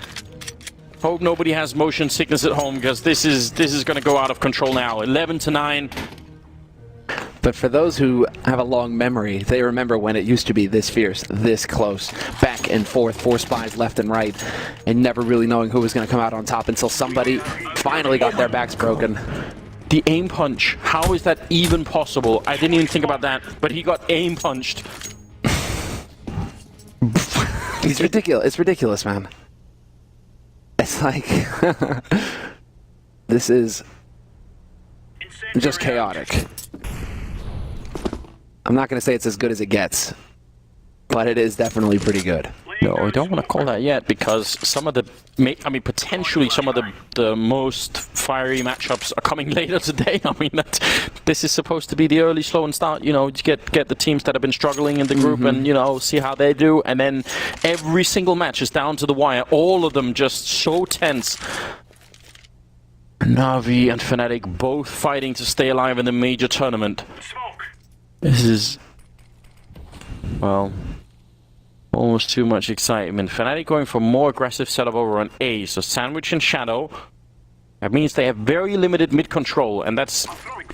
Hope nobody has motion sickness at home, because this is going to go out of control now. 11-9. But for those who have a long memory, they remember when it used to be this fierce, this close, back and forth, 4 spies left and right, and never really knowing who was going to come out on top until somebody finally got their backs broken. The aim punch, how is that even possible? I didn't even think about that, but he got aim punched. It's ridiculous. It's ridiculous, man. It's like this is just chaotic. I'm not going to say it's as good as it gets, but it is definitely pretty good. No, I don't want to call that yet, because some of the, potentially some of the most fiery matchups are coming later today. I mean, this is supposed to be the early slow and start, you know, to get the teams that have been struggling in the group and, you know, see how they do. And then every single match is down to the wire. All of them just so tense. Navi and Fnatic both fighting to stay alive in the major tournament. This is, well, Almost too much excitement. Fnatic going for more aggressive setup over on A. So Sandwich and Shadow. That means they have very limited mid control. And that's...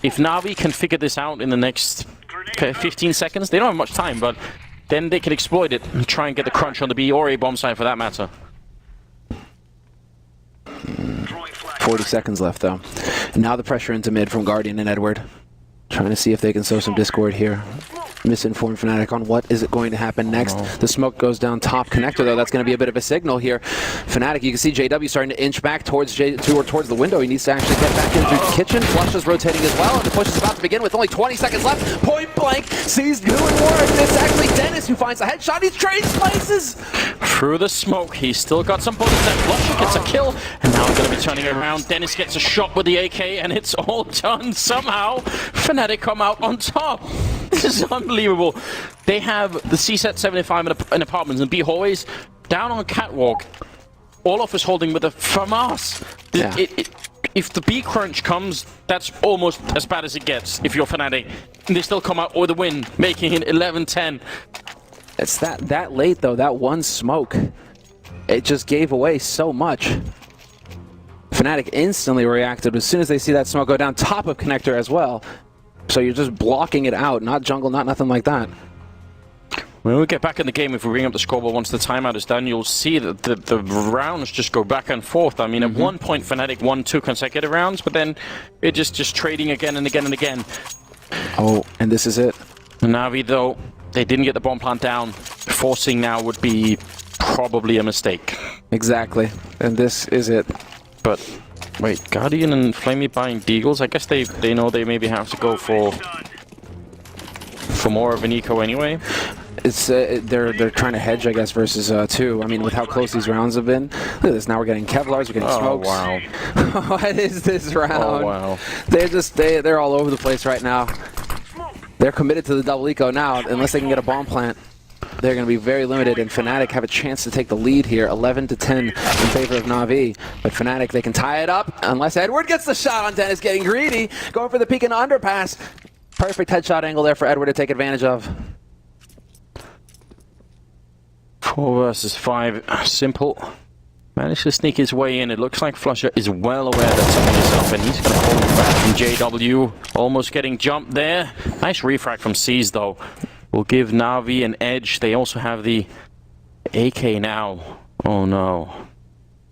If Na'Vi can figure this out in the next 15 seconds, they don't have much time, but then they can exploit it and try and get the crunch on the B or A bomb side for that matter. 40 seconds left, though. And now the pressure into mid from Guardian and Edward. Trying to see if they can sow some discord here. Misinformed Fnatic on what is it going to happen next. The smoke goes down top connector, though. That's going to be a bit of a signal here. Fnatic, you can see JW starting to inch back towards towards the window. He needs to actually get back into the kitchen. Flush is rotating as well, and the push is about to begin with only 20 seconds left. Point blank sees doing work. It's actually Dennis who finds a headshot. He's trading places. Through the smoke, he's still got some bullets left. Flush gets a kill, and now he's going to be turning it around. Dennis gets a shot with the AK, and it's all done somehow. Fnatic come out on top. This is unbelievable. They have the C-set 75 in apartments and B hallways down on catwalk. Olaf is holding with a FAMAS. Yeah. If the B crunch comes, that's almost as bad as it gets if you're Fnatic. And they still come out with a win, making it 11-10. It's that late, though. That one smoke, it just gave away so much. Fnatic instantly reacted as soon as they see that smoke go down top of connector as well. So you're just blocking it out, not jungle, not nothing like that. When we get back in the game, if we bring up the scoreboard once the timeout is done, you'll see that the rounds just go back and forth. I mean, at one point, Fnatic won 2 consecutive rounds, but then it just trading again and again and again. Oh, and this is it. Na'Vi, though, they didn't get the bomb plant down. Forcing now would be probably a mistake. Exactly, and this is it. But wait, Guardian and Flamey buying Deagles? I guess they know they maybe have to go for more of an eco anyway. It's they're trying to hedge, I guess, versus 2. I mean, with how close these rounds have been. Look at this. Now we're getting Kevlars, we're getting smokes. Wow. What is this round? Oh wow. They're all over the place right now. They're committed to the double eco now, unless they can get a bomb plant. They're going to be very limited, and Fnatic have a chance to take the lead here, 11-10 in favor of Na'Vi. But Fnatic, they can tie it up, unless Edward gets the shot on Dennis, getting greedy, going for the peek and underpass. Perfect headshot angle there for Edward to take advantage of. 4 versus 5, simple. Managed to sneak his way in. It looks like Flusher is well aware that something is up, and he's going to hold him back from JW. Almost getting jumped there. Nice refrag from C's, though. Will give Na'Vi an edge. They also have the AK now. Oh no.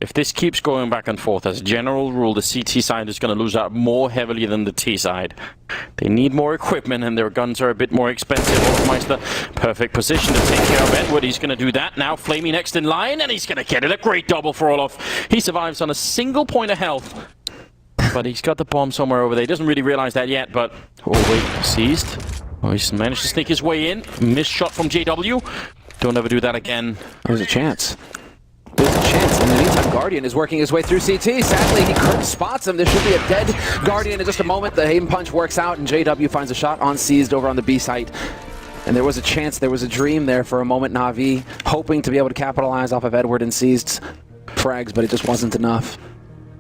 If this keeps going back and forth, as a general rule, the CT side is going to lose out more heavily than the T side. They need more equipment, and their guns are a bit more expensive. Olafmeister, perfect position to take care of Edward. He's going to do that. Now Flamey next in line, and he's going to get it. A great double for Olaf. He survives on a single point of health. But he's got the bomb somewhere over there. He doesn't really realize that yet, but... Oh, wait. Seized. Oh, he's managed to sneak his way in. Missed shot from JW. Don't ever do that again. There's a chance. There's a chance. In the meantime, Guardian is working his way through CT. Sadly, he spots him. There should be a dead Guardian in just a moment. The aim punch works out, and JW finds a shot on Seized over on the B site. And there was a chance, there was a dream there for a moment. Na'Vi hoping to be able to capitalize off of Edward and Seized's frags, but it just wasn't enough.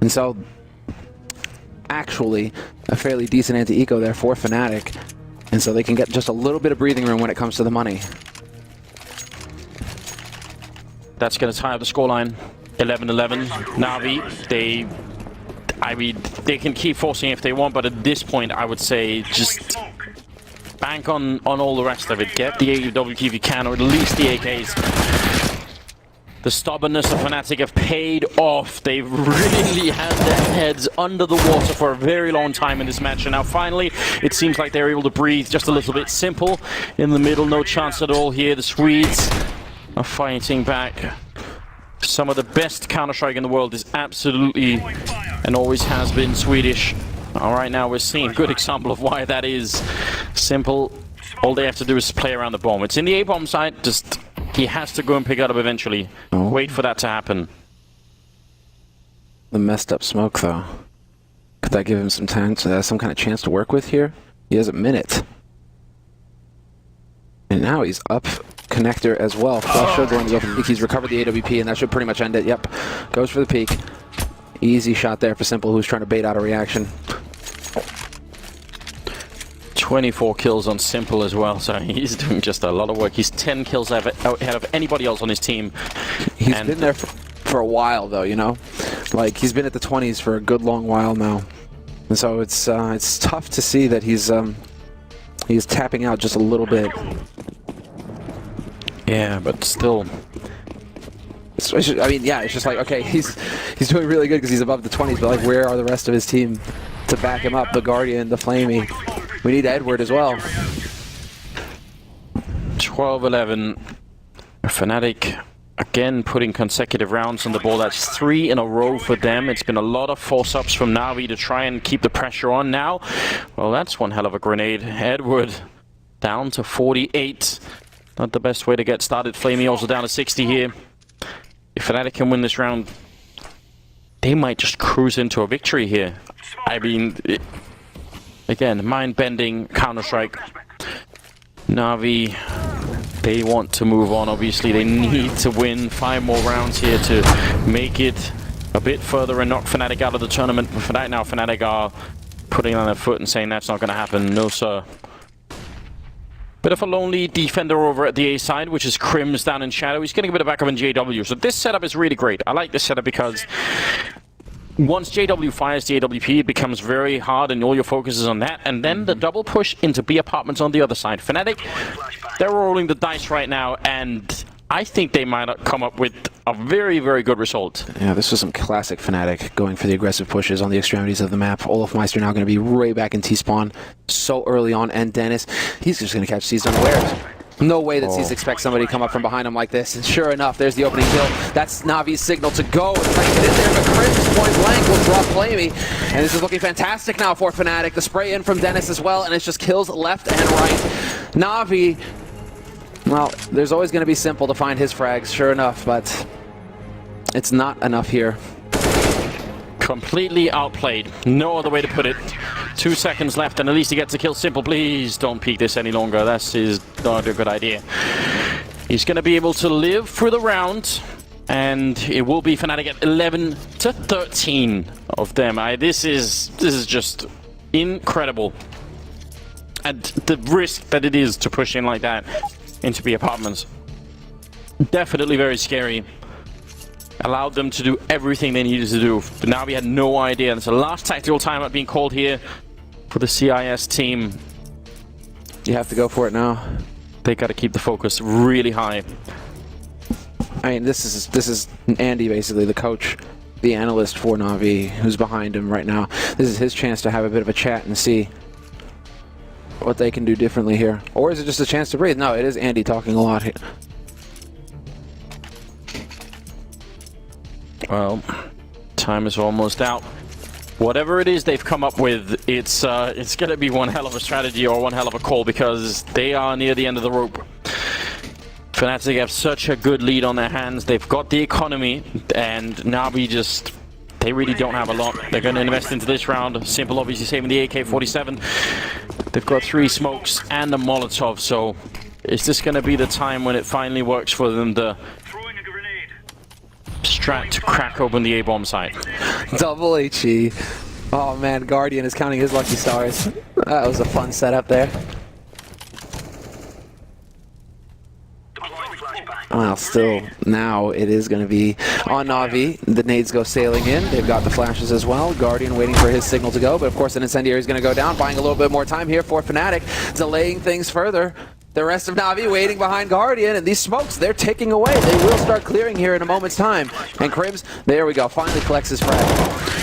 And so, actually, a fairly decent anti-eco there for Fnatic. And so they can get just a little bit of breathing room when it comes to the money. That's going to tie up the scoreline. 11-11. Na'Vi, they can keep forcing if they want, but at this point, I would say just bank on all the rest of it. Get the AEW if you can, or at least the AKs. The stubbornness of Fnatic have paid off. They've really had their heads under the water for a very long time in this match, and now finally it seems like they're able to breathe just a little bit. Simple in the middle, no chance at all here. The Swedes are fighting back. Some of the best Counter-Strike in the world is absolutely and always has been Swedish. Alright, now we're seeing a good example of why that is. Simple, all they have to do is play around the bomb. It's in the A-bomb side, just he has to go and pick it up eventually. Oh. Wait for that to happen. The messed up smoke, though. Could that give him some time, some kind of chance to work with here? He has a minute. And now he's up connector as well. Flusher going to go for the peek. He's recovered the AWP, and that should pretty much end it. Yep. Goes for the peek. Easy shot there for Simple, who's trying to bait out a reaction. 24 kills on Simple as well, so he's doing just a lot of work. He's 10 kills ahead of anybody else on his team. He's been there for a while, though, you know? Like, he's been at the 20s for a good long while now. And so it's tough to see that he's tapping out just a little bit. Yeah, but still... I mean, yeah, it's just like, okay, he's doing really good because he's above the 20s, but like, where are the rest of his team to back him up? The Guardian, the Flamey. We need Edward as well. 12-11. Fnatic again putting consecutive rounds on the ball. That's 3 in a row for them. It's been a lot of force-ups from Na'Vi to try and keep the pressure on now. Well, that's one hell of a grenade. Edward down to 48. Not the best way to get started. Flamey also down to 60 here. If Fnatic can win this round, they might just cruise into a victory here. I mean, again, mind-bending Counter-Strike. Na'Vi, they want to move on, obviously. They need to win 5 more rounds here to make it a bit further and knock Fnatic out of the tournament. But for that now, Fnatic are putting on their foot and saying that's not going to happen. No, sir. Bit of a lonely defender over at the A side, which is Crims down in shadow. He's getting a bit of backup in JW. So this setup is really great. I like this setup because once JW fires the AWP, it becomes very hard and all your focus is on that. And then the double push into B apartments on the other side. Fnatic, they're rolling the dice right now, and I think they might come up with a very, very good result. Yeah, this was some classic Fnatic going for the aggressive pushes on the extremities of the map. Olafmeister now going to be right back in T-spawn so early on, and Dennis, he's just going to catch C's unawares. No way that C's expects somebody to come up from behind him like this. And sure enough, there's the opening kill. That's Navi's signal to go and try to get in there, but Crims point blank will drop Flamey. And this is looking fantastic now for Fnatic. The spray in from Dennis as well, and it's just kills left and right. Navi, well, there's always going to be Simple to find his frags, sure enough, but it's not enough here. Completely outplayed. No other way to put it. 2 seconds left, and at least he gets a kill. Simple, please don't peek this any longer. That is not a good idea. He's going to be able to live through the round, and it will be Fnatic at 11 to 13 of them. This is just incredible. And the risk that it is to push in like that into the apartments. Definitely very scary. Allowed them to do everything they needed to do. But now we had no idea. It's the last tactical timeout being called here for the CIS team. You have to go for it now. They got to keep the focus really high. I mean, this is Andy, basically, the coach, the analyst for Na'Vi, who's behind him right now. This is his chance to have a bit of a chat and see what they can do differently here. Or is it just a chance to breathe? No, it is Andy talking a lot here. Well, time is almost out. Whatever it is they've come up with, it's going to be one hell of a strategy or one hell of a call, because they are near the end of the rope. Fnatic have such a good lead on their hands. They've got the economy, and Na'Vi they really don't have a lot. They're going to invest into this round. Simple obviously saving the AK-47. They've got 3 smokes and a Molotov, so is this going to be the time when it finally works for them to strat to crack open the A-bomb site? Double HE. Oh man, Guardian is counting his lucky stars. That was a fun setup there. Well, still, now it is going to be on Na'Vi. The nades go sailing in. They've got the flashes as well. Guardian waiting for his signal to go, but of course an incendiary is going to go down, buying a little bit more time here for Fnatic, delaying things further. The rest of Na'Vi waiting behind Guardian, and these smokes, they're ticking away. They will start clearing here in a moment's time. And Crims, there we go, finally collects his frag.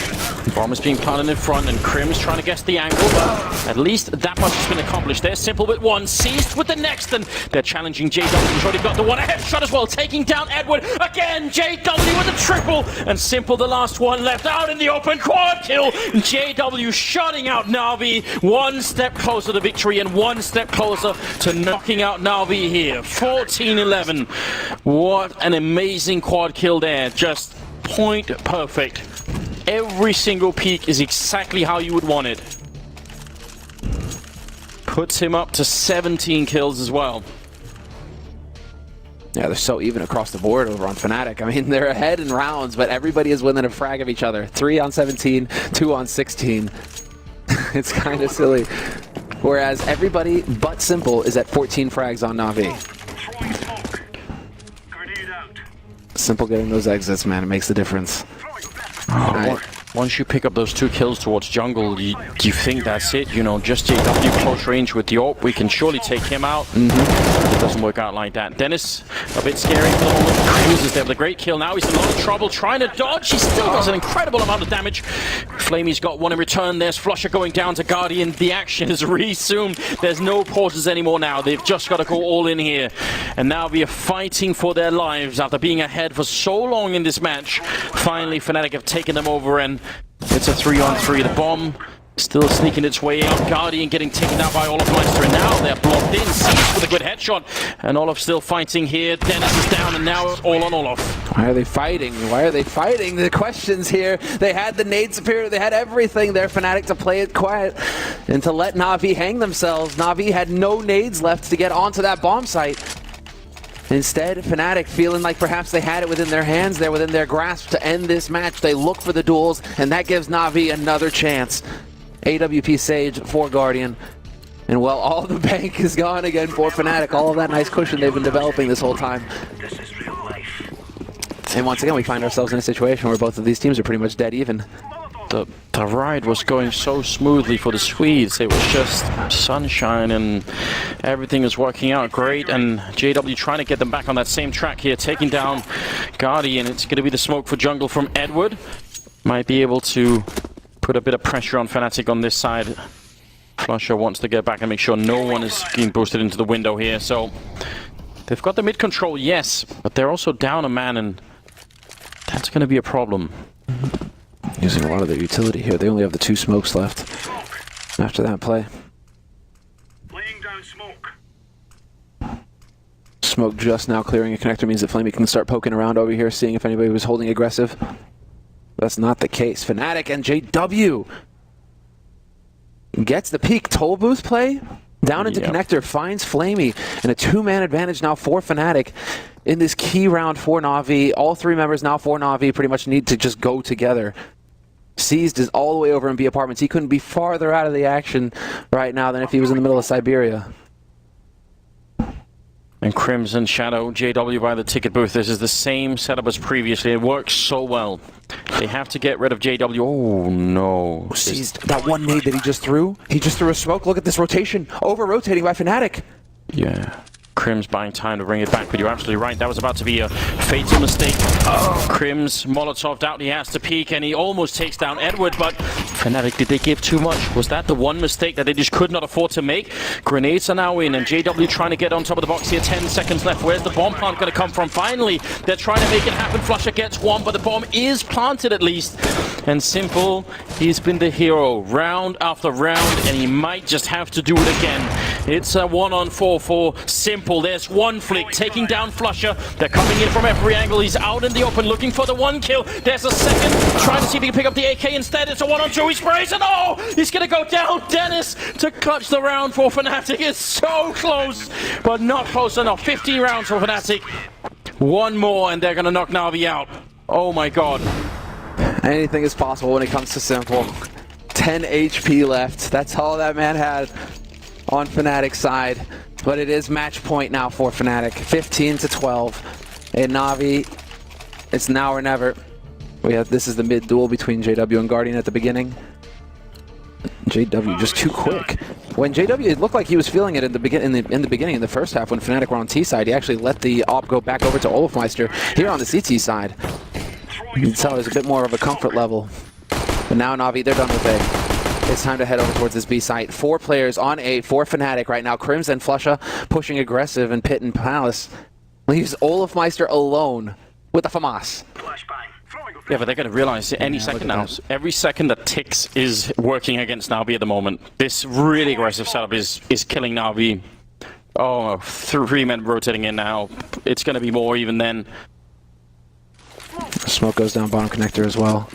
Bomb is being planted in front, and Crims trying to guess the angle, but at least that much has been accomplished. They're Simple with one, seized with the next, and they're challenging JW, who's already got the one ahead shot as well, taking down Edward. Again, JW with a triple, and Simple the last one left out in the open. Quad kill, JW shutting out Na'Vi, one step closer to victory and one step closer to knocking out Na'Vi here. 14-11. What an amazing quad kill there, just point perfect. Every single peak is exactly how you would want it. Puts him up to 17 kills as well. Yeah, they're so even across the board over on Fnatic. I mean, they're ahead in rounds, but everybody is within a frag of each other. 3 on 17, 2 on 16. It's kind of silly. whereas everybody but Simple is at 14 frags on Na'Vi. Throwing smoke. Grenade out. Simple getting those exits, man, it makes the difference. Alright. Once you pick up those 2 kills towards jungle, you think that's it. You know, just JW close range with the AWP, we can surely take him out. It doesn't work out like that. Dennis, a bit scary for the moment. Cruises there with a great kill. Now he's in a lot of trouble trying to dodge. He still does an incredible amount of damage. Flamey's got one in return. There's Flusher going down to Guardian. The action is resumed. There's no pauses anymore now. They've just got to go all in here. And now we are fighting for their lives after being ahead for so long in this match. Finally, Fnatic have taken them over, and it's a 3-on-3. The bomb still sneaking its way out. Guardian getting taken out by Olofmeister, and now they're blocked in. Siege with a good headshot, and Olaf still fighting here. Dennis is down, and now it's all on Olaf. Why are they fighting? Why are they fighting? The questions here. They had the nade superior. They had everything there, Fnatic, to play it quiet and to let Na'Vi hang themselves. Na'Vi had no nades left to get onto that bomb site. Instead, Fnatic feeling like perhaps they had it within their hands there, within their grasp to end this match. They look for the duels, and that gives Na'Vi another chance. AWP Sage for Guardian. And well, all the bank is gone again for Fnatic. All of that nice cushion they've been developing this whole time. This is real life. And once again, we find ourselves in a situation where both of these teams are pretty much dead even. The ride was going so smoothly for the Swedes. It was just sunshine and everything is working out great. And JW trying to get them back on that same track here, taking down Guardian. It's going to be the smoke for jungle from Edward. Might be able to put a bit of pressure on Fnatic on this side. Flusher wants to get back and make sure no one is being boosted into the window here. So they've got the mid control, yes, but they're also down a man, and that's going to be a problem. Using a lot of their utility here. They only have the 2 smokes left after that play. Laying down smoke. Smoke just now clearing a connector means that Flamey can start poking around over here, seeing if anybody was holding aggressive. That's not the case. Fnatic and JW gets the peak. Toll booth play down into connector, finds Flamey, and a 2-man advantage now for Fnatic in this key round for Na'Vi. All 3 members now for Na'Vi pretty much need to just go together. Seized is all the way over in B Apartments. He couldn't be farther out of the action right now than if he was in the middle of Siberia. And Crimson Shadow, JW by the ticket booth. This is the same setup as previously. It works so well. They have to get rid of JW. Oh, no. Seized that one nade that he just threw. He just threw a smoke. Look at this rotation. Over-rotating by Fnatic. Yeah. Crim's buying time to bring it back, but you're absolutely right. That was about to be a fatal mistake. Crim's Molotov'd out. He has to peek, and he almost takes down Edward, but Fnatic, did they give too much? Was that the one mistake that they just could not afford to make? Grenades are now in, and JW trying to get on top of the box here. 10 seconds left. Where's the bomb plant going to come from? Finally, they're trying to make it happen. Flusher gets one, but the bomb is planted at least. And Simple, he's been the hero round after round, and he might just have to do it again. It's a 1-on-4 for Simple. There's one flick, taking down Flusher. They're coming in from every angle. He's out in the open, looking for the 1 kill. There's a second, trying to see if he can pick up the AK instead. It's a 1-on-2. He sprays, and oh, he's going to go down. Dennis to clutch the round for Fnatic. It's so close, but not close enough. 15 rounds for Fnatic. One more, and they're going to knock Na'Vi out. Oh my god. Anything is possible when it comes to Simple. 10 HP left. That's all that man had on Fnatic's side. But it is match point now for Fnatic. 15-12. And Na'Vi, it's now or never. This is the mid duel between JW and Guardian at the beginning. JW just too quick. When JW, it looked like he was feeling it in the beginning, in the first half, when Fnatic were on T side. He actually let the AWP go back over to Olofmeister here on the CT side. You can tell there's a bit more of a comfort level. But now Na'Vi, they're done with A. It's time to head over towards this B site. 4 players on A for Fnatic right now. Crims and Flusha pushing aggressive, and Pit and Palace leaves Olofmeister alone with the FAMAS. Yeah, but they're going to realize any second now. Every second that ticks is working against Na'Vi at the moment. This really aggressive setup is killing Na'Vi. Oh, 3 men rotating in now. It's going to be more even then. Smoke goes down bottom connector as well.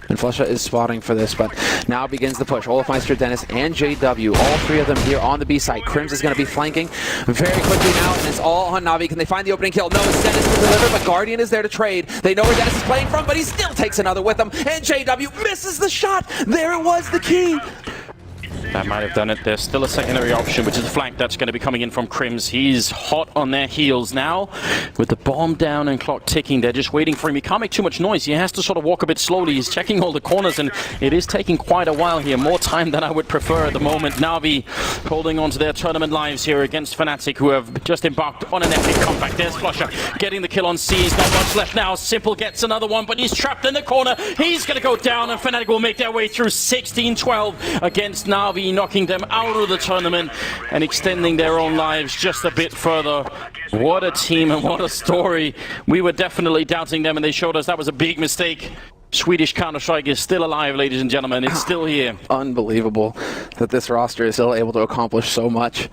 And Flusha is spotting for this, but now begins the push. Olofmeister, Dennis, and JW, all 3 of them here on the B site. Crims is going to be flanking very quickly now, and it's all on Na'Vi. Can they find the opening kill? No, it's Dennis to deliver, but Guardian is there to trade. They know where Dennis is playing from, but he still takes another with him, and JW misses the shot. There it was, the key. That might have done it. There's still a secondary option, which is the flank that's going to be coming in from Crims. He's hot on their heels now. With the bomb down and clock ticking, they're just waiting for him. He can't make too much noise. He has to sort of walk a bit slowly. He's checking all the corners, and it is taking quite a while here. More time than I would prefer at the moment. Na'Vi holding on to their tournament lives here against Fnatic, who have just embarked on an epic comeback. There's Flusher getting the kill on C's. Not much left now. Simple gets another one, but he's trapped in the corner. He's going to go down, and Fnatic will make their way through 16-12 against Na'Vi, knocking them out of the tournament and extending their own lives just a bit further. What a team and what a story. We were definitely doubting them, and they showed us that was a big mistake. Swedish Counter-Strike is still alive, ladies and gentlemen. It's still here. Unbelievable that this roster is still able to accomplish so much.